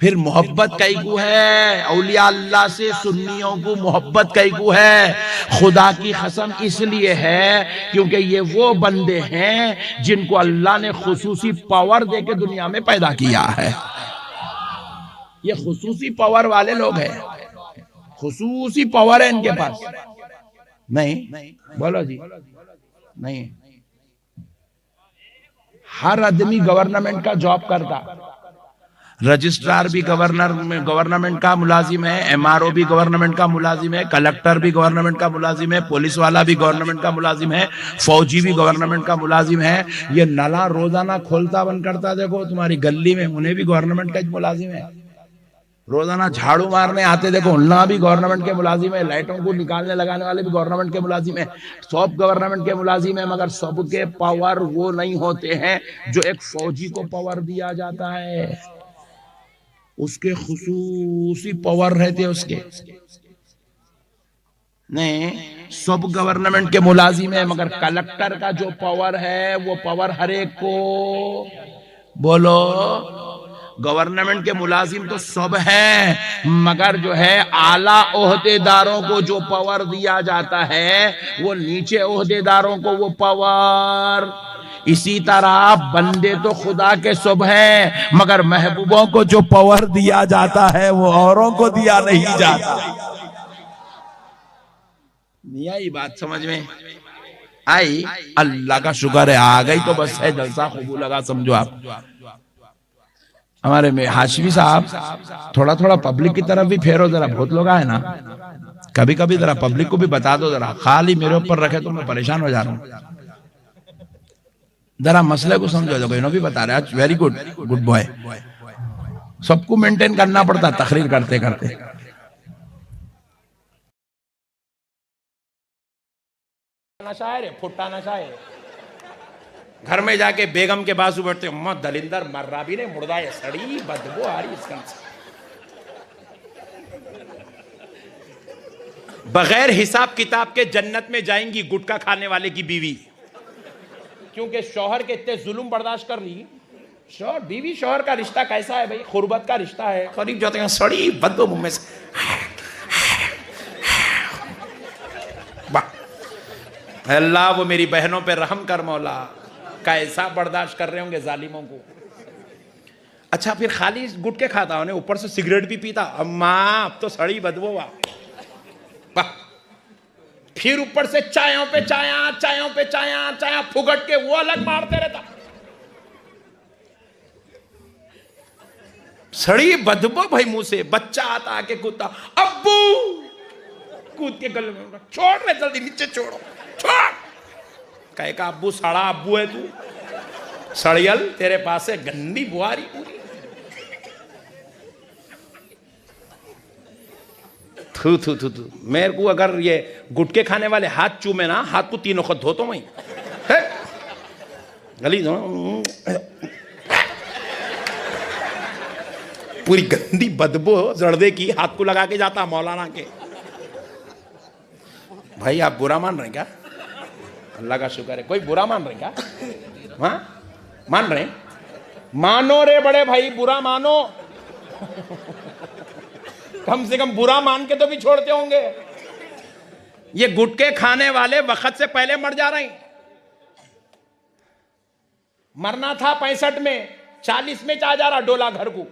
फिर मोहब्बत कई को है औलिया अल्लाह से, सुन्नियों को मोहब्बत कई को है। खुदा की कसम इसलिए है क्योंकि ये वो बंदे हैं जिनको अल्लाह ने खुसूसी पावर देके दुनिया में पैदा किया है। ये खुसूसी पावर वाले लोग हैं, खुसूसी पावर है इनके पास। नहीं बोलो जी, नहीं। हर आदमी गवर्नमेंट का जॉब करता, रजिस्ट्रार भी गवर्नमेंट का मुलाजिम है, एमआरओ भी गवर्नमेंट का मुलाजिम है, कलेक्टर भी गवर्नमेंट का मुलाजिम है, पुलिस वाला भी गवर्नमेंट का मुलाजिम है, फौजी भी गवर्नमेंट का मुलाजिम है। ये नाला रोजाना खोलता बंद करता देखो तुम्हारी गली में, उन्हें भी गवर्नमेंट का मुलाजिम है। रोजाना झाड़ू मारने आते देखो, उन्ना भी गवर्नमेंट के मुलाजिम है। लाइटों को निकालने लगाने वाले भी गवर्नमेंट के मुलाजिम है। सब गवर्नमेंट के मुलाजिम है, मगर सबके पावर वो नहीं होते हैं जो एक फौजी को पावर दिया जाता है। उसके खुसूसी पावर रहते उसके नहीं। सब गवर्नमेंट के मुलाजिम है, मगर कलेक्टर का जो पावर है वो पावर हर एक को, बोलो, गवर्नमेंट के मुलाजिम तो सब हैं, मगर जो है आला ओहदेदारों को जो पावर दिया जाता है वो नीचे ओहदेदारों को वो पावर। इसी तरह बंदे तो खुदा के सब हैं, मगर महबूबों को जो पावर दिया जाता है वो औरों को दिया नहीं जाता। नहीं आई बात समझ में? आई? अल्लाह का शुक्र है, आ गई तो बस है, जलसा कबूल लगा समझो आप। हमारे में हाशमी साहब थोड़ा थोड़ा पब्लिक की तरफ भी फेरो जरा, बहुत लोग आए ना, कभी कभी जरा पब्लिक को भी बता दो जरा, खाली मेरे ऊपर रखे तो मैं परेशान हो जा रहा हूँ। जरा मसले को समझो, जो इन्हों भी बता रहे आज, वेरी गुड, गुड बॉय। सबको मेंटेन करना पड़ता तकरीर करते करते। नशा है रे, फुट्टा नशा है। घर में जाके बेगम के बाजू बैठते, अम्मा दलिंदर मर्रा भी ने मुर्दा ये सड़ी बदबू आ रही इसका। बगैर हिसाब किताब के जन्नत में जाएंगी गुटखा खाने वाले की बीवी, क्योंकि शौहर के इतने जुल्म बर्दाश्त कर रही। शौहर बीवी शौहर का रिश्ता कैसा है भाई? खुरबत का रिश्ता है। करीब जाते हैं सड़ी बदबू मुंह में से, अल्लाह वो मेरी बहनों पे रहम कर मौला, कैसा बर्दाश्त कर रहे होंगे जालिमों को। अच्छा फिर खाली गुटके खाता होने, ऊपर से सिगरेट भी पीता, अम्मा अब तो सड़ी बदबू वाह। फिर ऊपर से चायों पे चाया, चायों पे चाया, चाया फुगट के वो अलग मारते रहता, सड़ी बदबू भाई मुंह से। बच्चा आता आके कूदता, अब्बू, कूद के गले में, छोड़ रहे जल्दी नीचे छोड़ो, छोड़। कहे का अब्बू सड़ा अब्बू है तू, सड़ियल, तेरे पास है गंदी बुआरी पूरी। थू थू थू थू। मेरे को अगर ये गुटके खाने वाले हाथ चूमे ना, हाथ को 3 वक्त धो तो वहीं गली पूरी गंदी बदबू जर्दे की, हाथ को लगा के जाता मौलाना के। भाई आप बुरा मान रहे हैं क्या? अल्लाह का शुक्र है, कोई बुरा मान रहे क्या? हाँ मान रहे? मानो रे बड़े भाई, बुरा मानो। कम से कम बुरा मान के तो भी छोड़ते होंगे। ये गुटके खाने वाले वक्त से पहले मर जा रहे हैं। मरना था 65 में, 40 में जा रहा डोला घर को।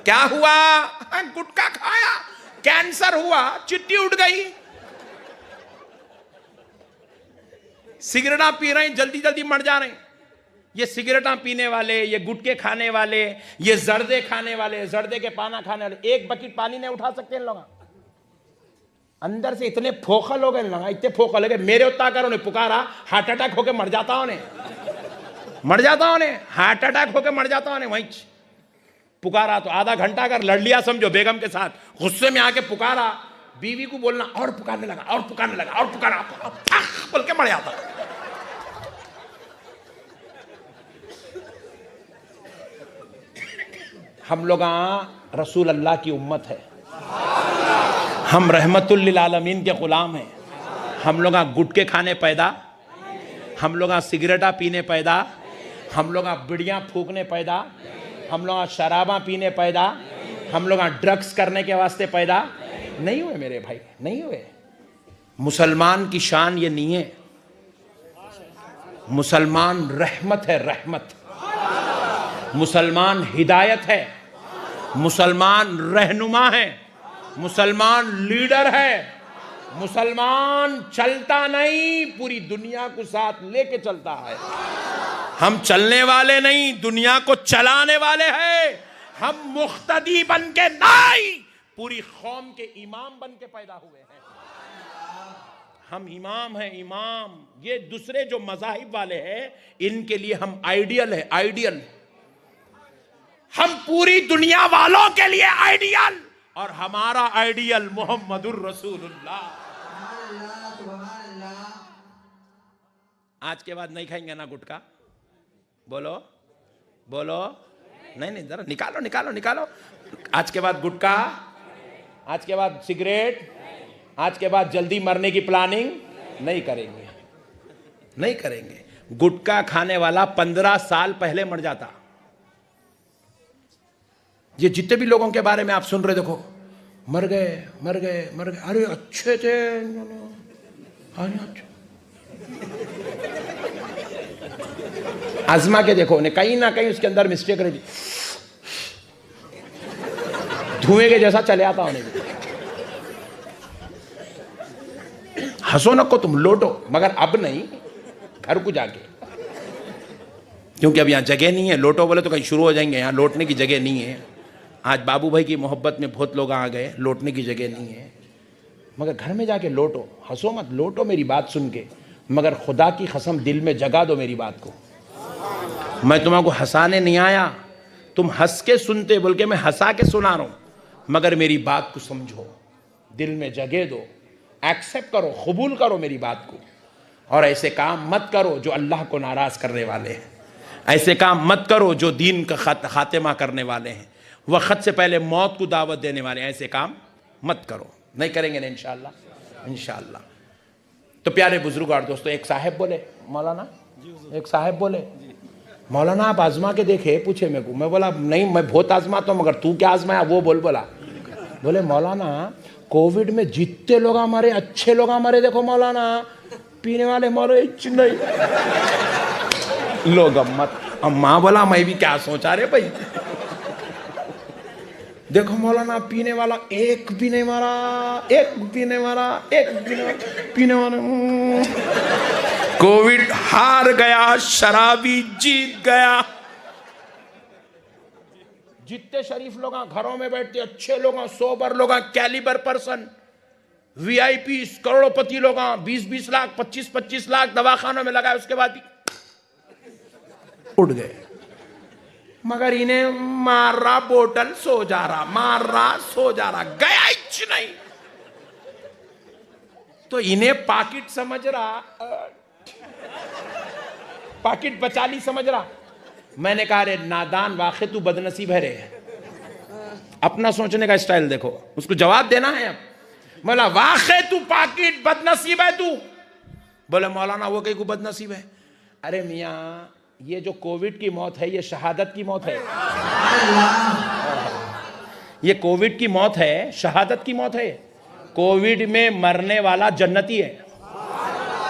क्या हुआ? गुटखा खाया, कैंसर हुआ, चिट्ठी उठ गई। सिगरेटा पी रहे हैं, जल्दी जल्दी मर जा रहे हैं। ये सिगरेटा पीने वाले, ये गुटके खाने वाले, ये जर्दे खाने वाले, जर्दे के पाना खाने वाले, एक बकेट पानी नहीं उठा सकते इन लोग। अंदर से इतने फोखल हो गए लोग, इतने फोखल हो गए। मेरे उतना कर उन्हें पुकारा, हार्ट अटैक होके मर जाता उन्हें, मर जाता उन्हें, हार्ट अटैक होके मर जाता उन्हें। वहीं पुकारा तो आधा घंटा अगर लड़ लिया समझो बेगम के साथ, गुस्से में आके पुकारा, बीवी को बोलना और पुकारने लगा, और पुकारने लगा, और पुकारा, बोल के मर जाता। हम लोग रसूल अल्लाह की उम्मत है, हम रहमतुल लिल आलमीन के गुलाम हैं। हम लोग गुटके खाने पैदा, हम लोग सिगरेटा पीने पैदा, हम लोग बिड़ियाँ फूकने पैदा, हम लोग शराबा पीने पैदा, हम लोग ड्रग्स करने के वास्ते पैदा नहीं हुए मेरे भाई, नहीं हुए। मुसलमान की शान ये नहीं है। मुसलमान रहमत है, रहमत। मुसलमान हिदायत है, मुसलमान रहनुमा है, मुसलमान लीडर है। मुसलमान चलता नहीं, पूरी दुनिया को साथ लेके चलता है। हम चलने वाले नहीं, दुनिया को चलाने वाले हैं। हम मुख्तदी बन के नहीं, पूरी कौम के इमाम बन के पैदा हुए हैं। हम इमाम हैं, इमाम। ये दूसरे जो मज़ाहिब वाले हैं, इनके लिए हम आइडियल है, आइडियल। हम पूरी दुनिया वालों के लिए आइडियल, और हमारा आइडियल मोहम्मदुर रसूलुल्लाह। आज के बाद नहीं खाएंगे ना गुटखा? बोलो बोलो। नहीं नहीं, जरा निकालो निकालो निकालो। आज के बाद गुटखा, आज के बाद सिगरेट, आज के बाद जल्दी मरने की प्लानिंग नहीं करेंगे, नहीं करेंगे। गुटखा खाने वाला 15 साल पहले मर जाता। ये जितने भी लोगों के बारे में आप सुन रहे, देखो मर गए मर गए मर गए, अरे अच्छे थे, अरे अच्छे। आजमा के देखो, उन्हें कहीं ना कहीं उसके अंदर मिस्टेक रही, धुएं के जैसा चले आता उन्हें। हंसो न को तुम, लोटो, मगर अब नहीं, घर को जाके, क्योंकि अब यहां जगह नहीं है। लोटो बोले तो कहीं शुरू हो जाएंगे, यहां लौटने की जगह नहीं है। आज बाबू भाई की मोहब्बत में बहुत लोग आ गए, लौटने की जगह नहीं है। मगर घर में जाके लोटो, हंसो मत, लोटो मेरी बात सुन के, मगर खुदा की कसम दिल में जगा दो मेरी बात को। मैं तुम्हारे हंसाने नहीं आया, तुम हंस के सुनते बोल के मैं हंसा के सुना रहा हूं, मगर मेरी बात को समझो, दिल में जगह दो, एक्सेप्ट करो, कबूल करो मेरी बात को। और ऐसे काम मत करो जो अल्लाह को नाराज करने वाले हैं, ऐसे काम मत करो जो दीन का खात्मा करने वाले हैं, वक्त से पहले मौत को दावत देने वाले हैं। ऐसे काम मत करो, नहीं करेंगे ना इंशाअल्लाह, इंशाअल्लाह। तो प्यारे बुजुर्ग और दोस्तों, एक साहब बोले, मौलाना, एक साहब बोले, मौलाना आप आजमा के देखे, पूछे मेरे को। मैं बोला नहीं, मैं बहुत आजमाता हूँ, मगर तू क्या आजमाया वो बोला। बोले मौलाना कोविड में जितने लोग हमारे अच्छे लोग हमारे, देखो मौलाना पीने वाले मरे नहीं लोग मत। अम्मा बोला मैं भी क्या सोचा रे भाई, देखो मौलाना पीने वाला एक भी नहीं मारा, एक भी नहीं मारा, एक भी नहीं मारा, पीने वाला कोविड हार गया, शराबी जीत गया। जितने शरीफ लोग घरों में बैठते, अच्छे लोग, सोबर लोग, कैलिबर पर्सन, वीआईपी, करोड़पति लोग, 20-20 लाख 25-25 लाख दवाखानों में लगाए, उसके बाद भी उड़ गए। मगर इन्हें मार रहा बोतल, सो जा रहा, मार रहा सो जा रहा, गया ही नहीं। तो इन्हें पाकिट समझ रहा, पाकिट बचाली समझ रहा। मैंने कहा रे नादान, वाक़ई तू बदनसीब है रे, अपना सोचने का स्टाइल देखो, उसको जवाब देना है। अब बोला वाक़ई तू पाकिट बदनसीब है तू। बोले मौलाना वो कहीं को बदनसीब है। अरे मियाँ, ये जो कोविड की मौत है ये शहादत की मौत है। ये कोविड की मौत है, शहादत की मौत है। कोविड में मरने वाला जन्नती है।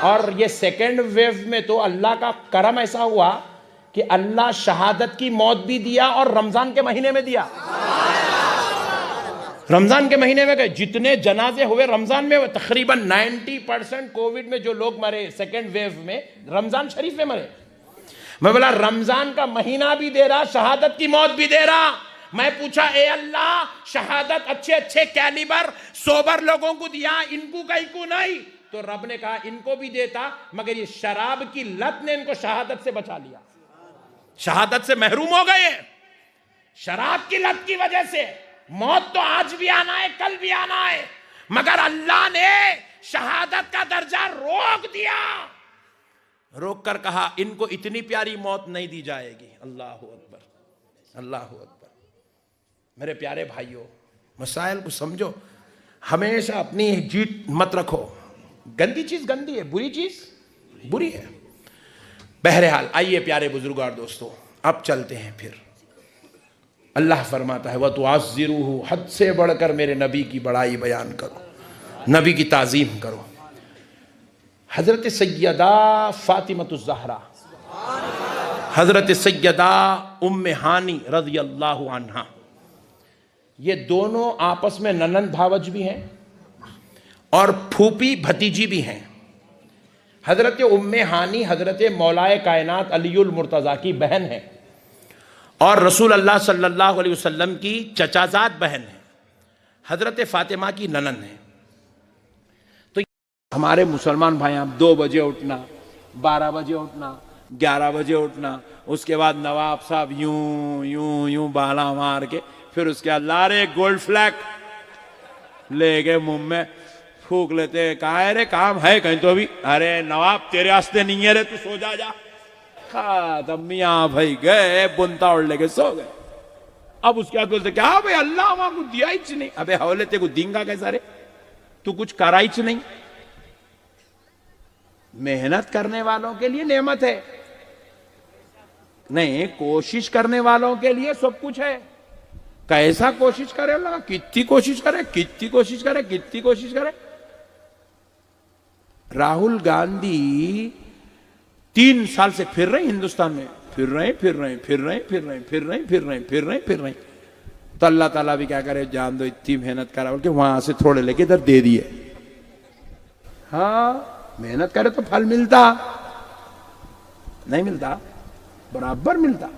और ये सेकेंड वेव में तो अल्लाह का करम ऐसा हुआ कि अल्लाह शहादत की मौत भी दिया और रमजान के महीने में दिया। रमजान के महीने में गए, जितने जनाजे हुए रमजान में, तकरीबन 90% कोविड में जो लोग मरे सेकेंड वेव में, रमजान शरीफ में मरे। मैं बोला रमजान का महीना भी दे रहा, शहादत की मौत भी दे रहा। मैं पूछा ए अल्लाह, शहादत अच्छे अच्छे कैलिबर सोबर लोगों को दिया, इनको कहीं को नहीं? तो रब ने कहा इनको भी देता, मगर ये शराब की लत ने इनको शहादत से बचा लिया। शहादत से महरूम हो गए शराब की लत की वजह से। मौत तो आज भी आना है, कल भी आना है, मगर अल्लाह ने शहादत का दर्जा रोक दिया। रोक कर कहा इनको इतनी प्यारी मौत नहीं दी जाएगी। अल्लाह अकबर, अल्लाह अकबर। मेरे प्यारे भाइयों, मसाइल को समझो, हमेशा अपनी जीत मत रखो। गंदी चीज गंदी है, बुरी चीज बुरी है। बहरहाल आइए प्यारे बुजुर्ग और दोस्तों, अब चलते हैं फिर। अल्लाह फरमाता है वतुअज़्ज़िरूहु, हद से बढ़कर मेरे नबी की बड़ाई बयान करो, नबी की ताज़ीम करो। हजरत सैयदा फातिमतुज़ ज़हरा, हजरत सैयदा उम्मे हानी रज़ी अल्लाहु अन्हा, ये दोनों आपस में ननंद भावज भी हैं और फूफी भतीजी भी हैं। हजरत उम्मे हानी हजरत मौलाए कायनात अलीउल मुर्तज़ा की बहन है और रसूल अल्लाह सल्लल्लाहु अलैहि वसल्लम की चचाजाद बहन है। हजरत फातिमा की ननंद है। तो हमारे मुसलमान भाई, आप 2 बजे उठना, 12 बजे उठना, 11 बजे उठना, उसके बाद नवाब साहब यूं यूं यूं बाला मार के, फिर उसके बाद लारे गोल्ड फ्लैग लेके मुंह में फूक लेते। कहा है रे, काम है कहीं तो अभी? अरे नवाब तेरे वास्ते नहीं है रे, तू सो जा। जा। हाँ तब मियाँ भाई गए, बुनता और लेके सो गए। अब उसके बाद बोलते क्या भाई अल्लाह वहां को दिया ही नहीं। अबे हौले ते को दींगा कैसा रे, तू कुछ करा ही नहीं। मेहनत करने वालों के लिए नेमत है, नहीं कोशिश करने वालों के लिए सब कुछ है। कैसा कोशिश करे अल्लाह, कितनी कोशिश करे, कितनी कोशिश करे, कितनी कोशिश करे। राहुल गांधी 3 साल से फिर रहे हिंदुस्तान में, फिर रहे तो अल्लाह ताला भी क्या करे, जान दो इतनी मेहनत करा बोल के वहां से थोड़े लेके इधर दे दिए। हाँ मेहनत करे तो फल मिलता, नहीं मिलता, बराबर मिलता।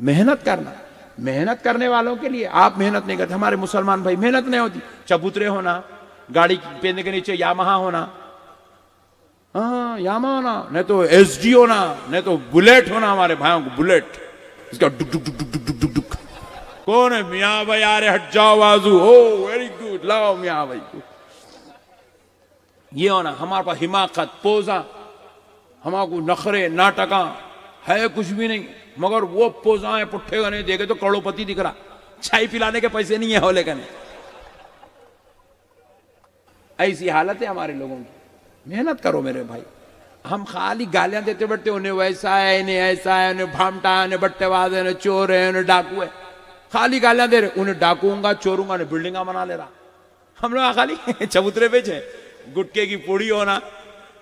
मेहनत करना, मेहनत करने वालों के लिए। आप मेहनत नहीं करते, हमारे मुसलमान भाई मेहनत नहीं होती, चबूतरे होना, गाड़ी पेंदे के नीचे यामाहा होना, हाँ यामा होना, नहीं तो एसडी होना, नहीं तो बुलेट होना। हमारे भाइयों को बुलेट, इसका डुक डुक डुक डुक डुक डुक डुक। कौन है मियाँ भाई, अरे हट जाओ बाजू, ओ वेरी गुड, लाओ मियाँ भाई को। ये होना हमारे पास हिमाकत, पोजा, हमारे को नखरे नाटका है कुछ भी नहीं, मगर वो पोजाएं पुट्ठे गने देखे तो करोड़पति दिख रहा, चाय पिलाने के पैसे नहीं है होले कने। ऐसी हालत है हमारे लोगों की। मेहनत करो मेरे भाई। हम खाली गालियां देते बैठते, उन्हें वैसा है, इन्हें ऐसा है, उन्हें भामटा है, उन्हें बट्टेबाज है, उन्हें चोर है, उन्हें डाकू है, खाली गालियां दे रहे। उन्हें डाकूंगा चोरूंगा, उन्हें बिल्डिंगा बना ले रहा। हम लोग खाली चबूतरे पे छे, गुटके की पूड़ी होना,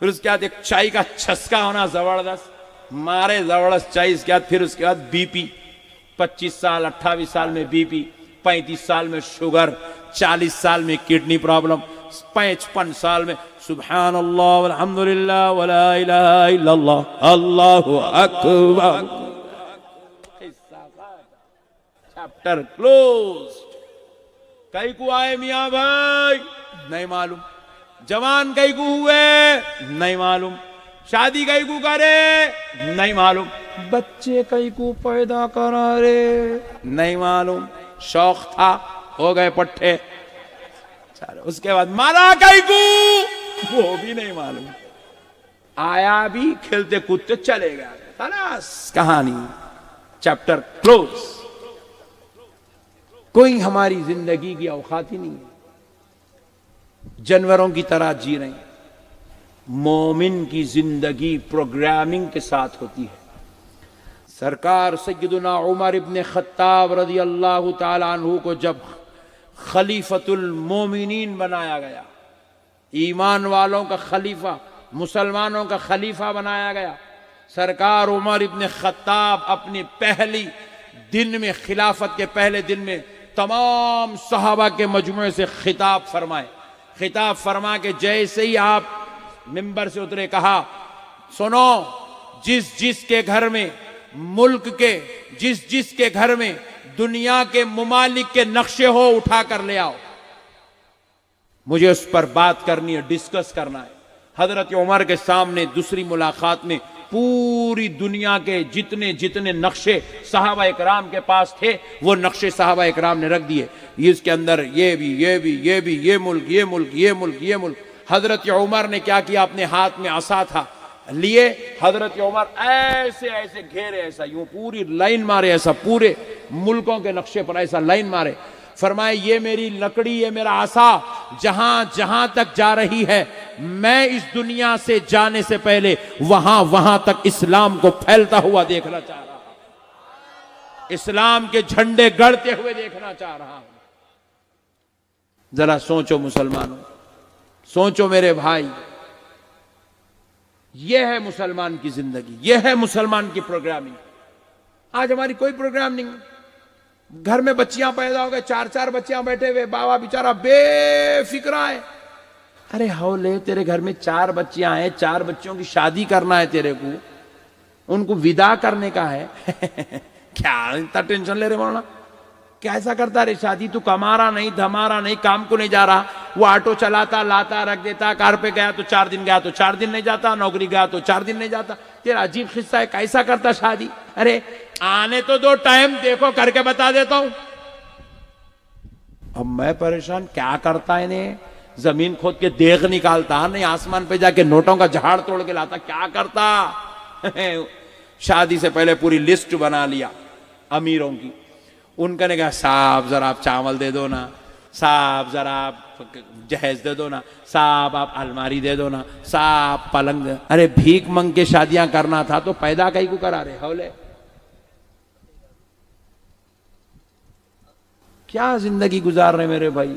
फिर उसके बाद एक चाय का छसका होना जबरदस्त, मारे जबरदस्त चाय। इसके बाद फिर उसके बाद बीपी, 25 साल 28 साल में बीपी, 35 साल में शुगर, 40 साल में किडनी प्रॉब्लम, 55 साल में सुभान अल्लाह अल्हम्दुलिल्लाह वला इलाहा इल्लल्लाह अल्लाहु अकबर। Chapter close. कई को आए मियाँ भाई नहीं मालूम, जवान कई को हुए नहीं मालूम, शादी कई को करे नहीं मालूम, बच्चे कई को पैदा करा रे नहीं मालूम, शौक था हो गए पट्टे, उसके बाद मारा कई को वो भी नहीं मालूम, आया भी खेलते कूदते चले गया, खलास कहानी, चैप्टर क्लोज। कोई हमारी जिंदगी की औकात ही नहीं है, जानवरों की तरह जी रहे हैं। मोमिन की जिंदगी प्रोग्रामिंग के साथ होती है। सरकार सैयदुना उमर इब्न खत्ताब रज़ी अल्लाह ताला अन्हु को जब खलीफतुल मोमिनीन बनाया गया, ईमान वालों का खलीफा, मुसलमानों का खलीफा बनाया गया, सरकार उमर इब्न खत्ताब अपनी पहली दिन में, खिलाफत के पहले दिन में तमाम सहाबा के मजमुए से खिताब फरमाए। खिताब फरमा के जैसे ही आप मिंबर से उतरे कहा, सुनो, जिस जिस के घर में, मुल्क के जिस जिस के घर में दुनिया के मुमालिक के नक्शे हो उठा कर ले आओ, मुझे उस पर बात करनी है, डिस्कस करना है। हजरत उमर के सामने दूसरी मुलाकात में पूरी दुनिया के जितने जितने नक्शे सहाबा इकराम के पास थे, वो नक्शे सहाबा इकराम ने रख दिए। इसके अंदर ये भी, ये भी, ये भी, ये मुल्क, ये मुल्क, ये मुल्क, ये मुल्क। हजरत उमर ने क्या किया, अपने हाथ में असा था लिए, हजरत उमर ऐसे ऐसे घेरे, ऐसा यूं पूरी लाइन मारे, ऐसा पूरे मुल्कों के नक्शे पर ऐसा लाइन मारे। फरमाए ये मेरी लकड़ी, ये मेरा आसा जहां जहां तक जा रही है, मैं इस दुनिया से जाने से पहले वहां वहां तक इस्लाम को फैलता हुआ देखना चाह रहा हूं, इस्लाम के झंडे गड़ते हुए देखना चाह रहा हूं। जरा सोचो मुसलमानों, सोचो मेरे भाई, यह है मुसलमान की जिंदगी, यह है मुसलमान की प्रोग्रामिंग। आज हमारी कोई प्रोग्राम नहीं है। घर में बच्चियां पैदा हो गए, 4-4 बच्चियां बैठे हुए, बाबा बेचारा बेफिक्रा है। अरे हौले, तेरे घर में 4 बच्चियां हैं, 4 बच्चियों की शादी करना है तेरे को, उनको विदा करने का है क्या इतना टेंशन ले रहे मौलाना, कैसा करता रे शादी, तू कमारा नहीं, धमारा नहीं, काम को नहीं जा रहा, वो ऑटो चलाता, लाता, रख देता, कार पे गया तो 4 दिन, गया तो 4 दिन नहीं जाता, नौकरी गया तो 4 दिन नहीं जाता, तेरा अजीब किस्सा है, कैसा करता शादी। अरे आने तो दो, टाइम देखो, करके बता देता हूं। अब मैं परेशान, क्या करता है इन्हें, जमीन खोद के देख निकालता, नहीं आसमान पे जाके नोटों का झाड़ तोड़ के लाता, क्या करता शादी से पहले पूरी लिस्ट बना लिया अमीरों की, उनका ने कहा साहब जरा आप चावल दे दो ना, साहब जरा आप जहेज दे दो ना, साहब आप अलमारी दे दो ना, साहब पलंग दे। अरे भीख मंग के शादियां करना था तो पैदा कहीं को करा रहे हौले। क्या जिंदगी गुजार रहे मेरे भाई,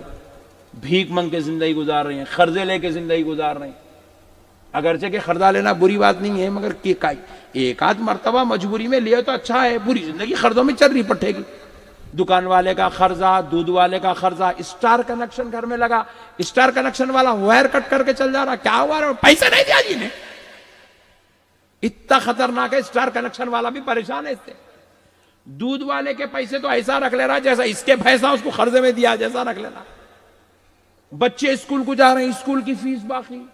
भीख मंग के जिंदगी गुजार रहे हैं, कर्जे लेके जिंदगी गुजार रहे हैं। अगरचे के खर्जा लेना बुरी बात नहीं है, मगर एक आध मर्तबा मजबूरी में लिए तो अच्छा है, पूरी जिंदगी कर्जों में चल रही पटेगी। दुकान वाले का खर्जा, दूध वाले का खर्जा, स्टार कनेक्शन घर में लगा, स्टार कनेक्शन वाला वायर कट करके चल जा रहा, क्या हुआ, पैसे नहीं दिया जी ने। इतना खतरनाक है, स्टार कनेक्शन वाला भी परेशान है इससे। दूध वाले के पैसे तो ऐसा रख ले रहा जैसा इसके पैसा उसको कर्जे में दिया जैसा रख लेना। बच्चे स्कूल को जा रहे हैं, स्कूल की फीस बाकी,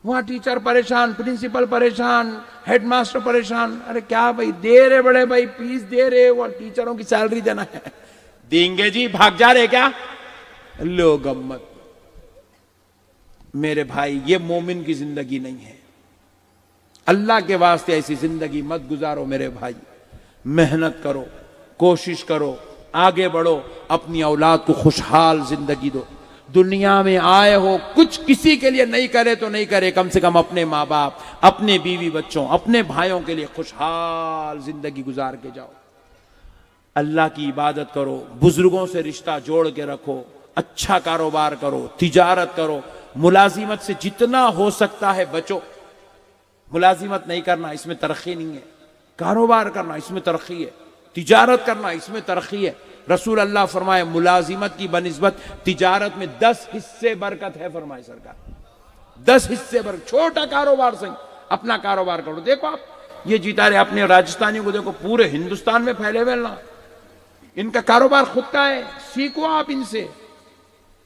वहां टीचर परेशान, प्रिंसिपल परेशान, हेडमास्टर परेशान। अरे क्या भाई दे रहे बड़े भाई, फीस दे रहे, वो टीचरों की सैलरी देना है, देंगे जी, भाग जा रहे क्या, लो गम्मत। मेरे भाई ये मोमिन की जिंदगी नहीं है, अल्लाह के वास्ते ऐसी जिंदगी मत गुजारो मेरे भाई। मेहनत करो, कोशिश करो, आगे बढ़ो, अपनी औलाद को खुशहाल जिंदगी दो। दुनिया में आए हो कुछ किसी के लिए नहीं करे तो नहीं करे, कम से कम अपने माँ बाप, अपने बीवी बच्चों, अपने भाइयों के लिए खुशहाल जिंदगी गुजार के जाओ। अल्लाह की इबादत करो, बुजुर्गों से रिश्ता जोड़ के रखो, अच्छा कारोबार करो, तिजारत करो, मुलाजिमत से जितना हो सकता है बचो। मुलाजिमत नहीं करना इसमें तरक्की नहीं है, कारोबार करना इसमें तरक्की है, तिजारत करना इसमें तरक्की है। रसूल अल्लाह फरमाए मुलाजिमत की बनिस्बत तिजारत में 10 हिस्से बरकत है, फरमाए सरकार 10 हिस्से बरकत। छोटा कारोबार से अपना कारोबार करो। देखो आप ये जीता रहे अपने राजस्थानियों को, देखो पूरे हिंदुस्तान में फैले हुए ना, इनका कारोबार खुद का है, सीखो आप इनसे।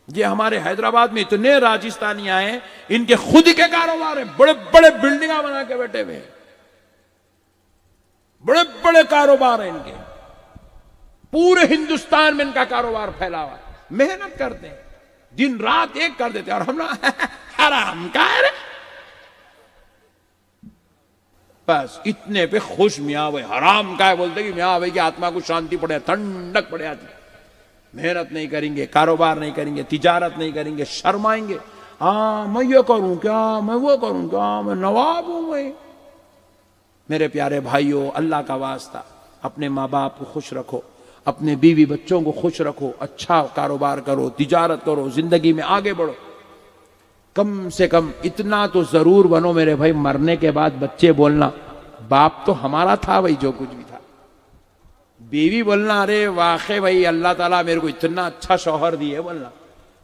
ये हमारे हैदराबाद में इतने राजस्थानी आए, इनके खुद के कारोबार है, बड़े बड़े बिल्डिंगा बना के बैठे हुए, बड़े बड़े कारोबार है इनके, पूरे हिंदुस्तान में इनका कारोबार फैला हुआ है। मेहनत करते हैं, दिन रात एक कर देते हैं, और हम लोग हराम का है, बस इतने पे खुश। मियाँ भाई हराम का है बोलते कि मियाँ भाई की आत्मा को शांति पड़े, ठंडक पड़े आती। मेहनत नहीं करेंगे, कारोबार नहीं करेंगे, तिजारत नहीं करेंगे, शर्माएंगे। हाँ मैं ये करूं क्या, मैं वो करूं क्या, मैं नवाब हूं मैं। मेरे प्यारे भाइयों, अल्लाह का वास्ता अपने माँ बाप को खुश रखो, अपने बीवी बच्चों को खुश रखो, अच्छा कारोबार करो, तिजारत करो, जिंदगी में आगे बढ़ो। कम से कम इतना तो जरूर बनो मेरे भाई, मरने के बाद बच्चे बोलना बाप तो हमारा था भाई, जो कुछ भी था। बीवी बोलना अरे वाकई भाई अल्लाह ताला मेरे को इतना अच्छा शौहर दिए बोलना।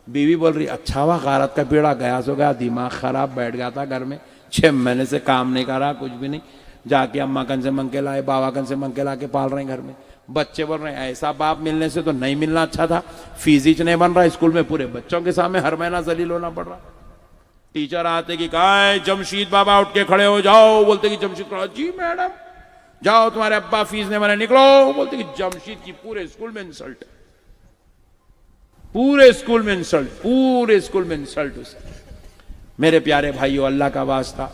बीवी बोल रही अच्छा हुआ गारत का पेड़ा गया सो गया, दिमाग खराब, बैठ गया था घर में, 6 महीने से काम नहीं करा, कुछ भी नहीं, जाके अम्मा कन से मंग के लाए, बाबा कन से मंग के ला के पाल रहे हैं घर में। बच्चे बोल रहे हैं ऐसा बाप मिलने से तो नहीं मिलना अच्छा था, फीस नहीं बन रहा, स्कूल में पूरे बच्चों के सामने हर महीना जलील होना पड़ रहा। टीचर आते कि कहा है जमशीद बाबा उठ के खड़े हो जाओ, बोलते कि जमशीद खड़ा, जी मैडम। जाओ तुम्हारे अब्बा फीस नहीं बने, निकलो, बोलते कि जमशीद की पूरे स्कूल में इंसल्ट, पूरे स्कूल में इंसल्ट, पूरे स्कूल में इंसल्ट उसे। मेरे प्यारे भाइयों, अल्लाह का वास्ता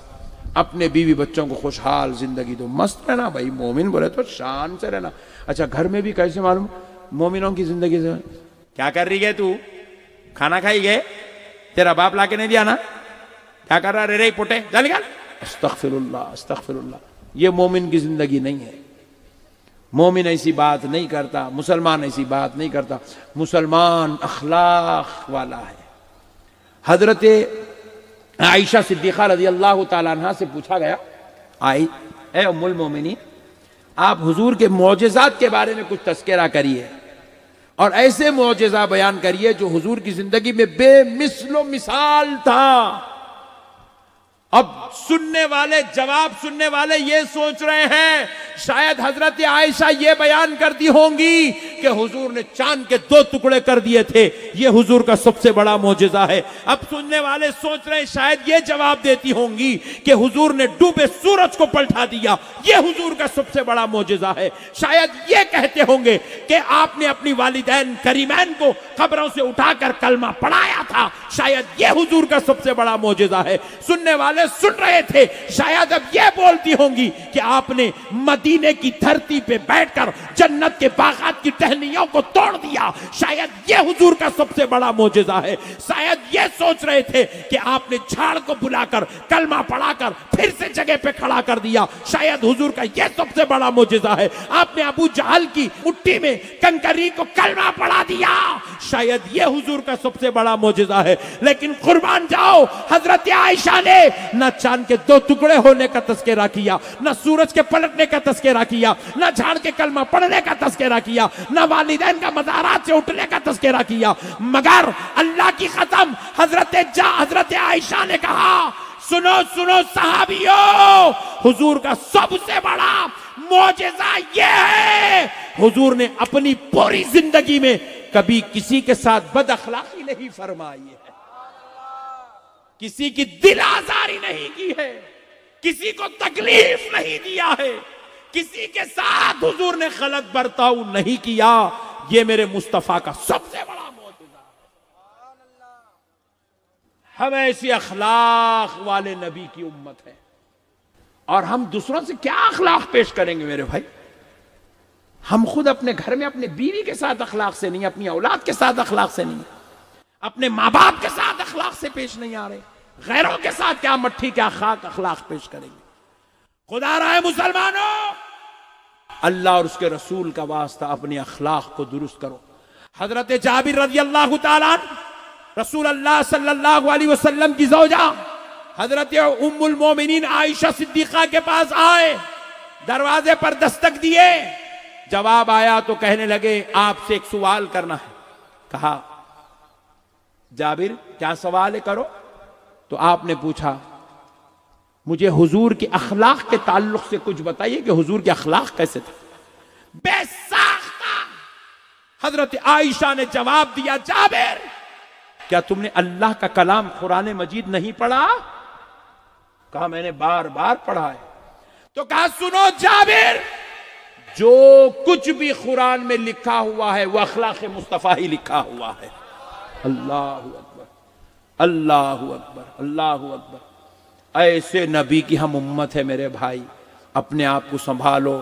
अपने बीवी बच्चों को खुशहाल जिंदगी दो, मस्त रहना भाई। मोमिन बोले तो शान से रहना। अच्छा घर में भी कैसे मालूम मोमिनों की जिंदगी से, क्या कर रही है तू, खाना खाई गए, तेरा बाप लाके नहीं दिया ना, क्या कर रहा रे पुटे, जा निकाल। अस्तगफिरुल्लाह अस्तगफिरुल्लाह, ये मोमिन की जिंदगी नहीं है। मोमिन ऐसी बात नहीं करता, मुसलमान ऐसी बात नहीं करता, मुसलमान अखलाक वाला है। हजरत आयशा सिद्दीक़ा रज़ी अल्लाह ताला अन्हा से पूछा गया, आई ए उम्मुल मोमिनीन, आप हुजूर के मौजज़ात के बारे में कुछ तज़किरा करिए और ऐसे मौजज़ा बयान करिए जो हुजूर की जिंदगी में बेमिसलो मिसाल था। अब सुनने वाले, जवाब सुनने वाले ये सोच रहे हैं शायद हजरत आयशा ये बयान करती होंगी कि हुजूर ने चांद के 2 टुकड़े कर दिए थे, ये हुजूर का सबसे बड़ा मौजज़ा है। अब सुनने वाले सोच रहे हैं शायद ये जवाब देती होंगी कि हुजूर ने डूबे सूरज को पलटा दिया, ये हुजूर का सबसे बड़ा मौजज़ा है। शायद ये कहते होंगे कि आपने अपनी वालिदैन करीमैन को कब्रों से उठाकर कलमा पढ़ाया था, शायद ये हुजूर का सबसे बड़ा मौजज़ा है। सुनने वाले औरतें सुन रहे थे, शायद अब ये बोलती होंगी कि आपने मदीने की धरती पे बैठकर जन्नत के बागात की टहनियों को तोड़ दिया। शायद ये हुजूर का सबसे बड़ा मोजेजा है। शायद ये सोच रहे थे कि आपने झाड़ को बुलाकर कलमा पढ़ाकर फिर से जगह पे खड़ा कर दिया। शायद हुजूर का ये सबसे बड़ा मोजेजा है। आपने अबू जहल की मुट्ठी में कंकरी को कलमा पढ़ा दिया। शायद ये हुजूर का सबसे बड़ा मोजेजा है। लेकिन कुर्बान जाओ, हजरत आयशा ने न चांद के दो टुकड़े होने का तस्करा किया, न सूरज के पलटने का तस्करा किया, न झाड़ के कलमा पढ़ने का तस्करा किया, न वालिदैन का मज़ारात से उठने का तस्करा किया। मगर अल्लाह की कसम, हजरत आयशा ने कहा, सुनो सुनो सहाबियों, हुजूर का सबसे बड़ा मोजेजा ये है, हुजूर ने अपनी पूरी जिंदगी में कभी किसी के साथ बद अखलाकी नहीं फरमाई है, किसी की दिल आजारी नहीं की है, किसी को तकलीफ नहीं दिया है, किसी के साथ हुजूर ने गलत बर्ताव नहीं किया। ये मेरे मुस्तफा का सबसे बड़ा मोजेजा है। हम ऐसी अखलाक वाले नबी की उम्मत है, और हम दूसरों से क्या अखलाक पेश करेंगे मेरे भाई? हम खुद अपने घर में अपने बीवी के साथ अखलाक से नहीं, अपनी औलाद के साथ अखलाक से नहीं, अपने माँ बाप के साथ अखलाक से पेश नहीं आ रहे, गैरों के साथ क्या मट्ठी क्या खाक अखलाक पेश करेंगे? खुदा रहा है मुसलमानों, अल्लाह और उसके रसूल का वास्ता अपने अखलाक को दुरुस्त करो। हजरत जाबिर रज़ी अल्लाह तआला अन्हु रसूल अल्लाह सल्लल्लाहु अलैहि वसल्लम की ज़ौजा हजरत उम्मुल मोमिनीन आयशा सिद्दीक़ा के पास आए, दरवाजे पर दस्तक दिए, जवाब आया तो कहने लगे आपसे एक सवाल करना है। कहा जाबिर क्या सवाल है, करो। तो आपने पूछा मुझे हुजूर की अखलाक के ताल्लुक से कुछ बताइए कि हुजूर के अखलाक कैसे थे। बेसाख्ता हजरत आयशा ने जवाब दिया, जाबिर क्या तुमने अल्लाह का कलाम कुरान मजीद नहीं पढ़ा? कहा मैंने बार बार पढ़ा है। तो कहा सुनो जाबिर, जो कुछ भी कुरान में लिखा हुआ है वो अखलाक मुस्तफा ही लिखा हुआ है। अल्लाहु अकबर, अल्लाहु अकबर, अल्लाहु अकबर। ऐसे नबी की हम उम्मत है मेरे भाई। अपने आप को संभालो,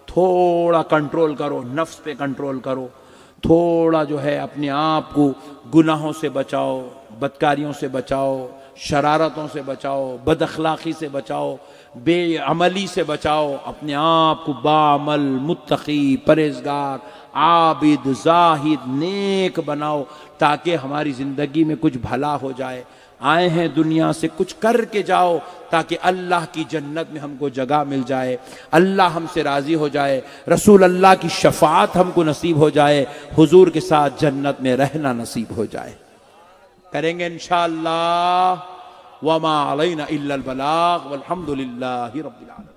थोड़ा कंट्रोल करो, नफ्स पे कंट्रोल करो, थोड़ा जो है अपने आप को गुनाहों से बचाओ, बदकारियों से बचाओ, शरारतों से बचाओ, बदअखलाकी से बचाओ, बेअमली से बचाओ। अपने आप को बाअमल, मुत्तकी, परहेजगार, आबिद, जाहिद, नेक बनाओ, ताकि हमारी ज़िंदगी में कुछ भला हो जाए। आए हैं दुनिया से कुछ करके जाओ, ताकि अल्लाह की जन्नत में हमको जगह मिल जाए, अल्लाह हमसे राज़ी हो जाए, रसूल अल्लाह की शफाअत हमको नसीब हो जाए, हुजूर के साथ जन्नत में रहना नसीब हो जाए। करेंगे इंशाअल्लाह। वमा अलैना इल्लल बलाग वल्हम्दुलिल्लाहि रब्बिल आलमीन।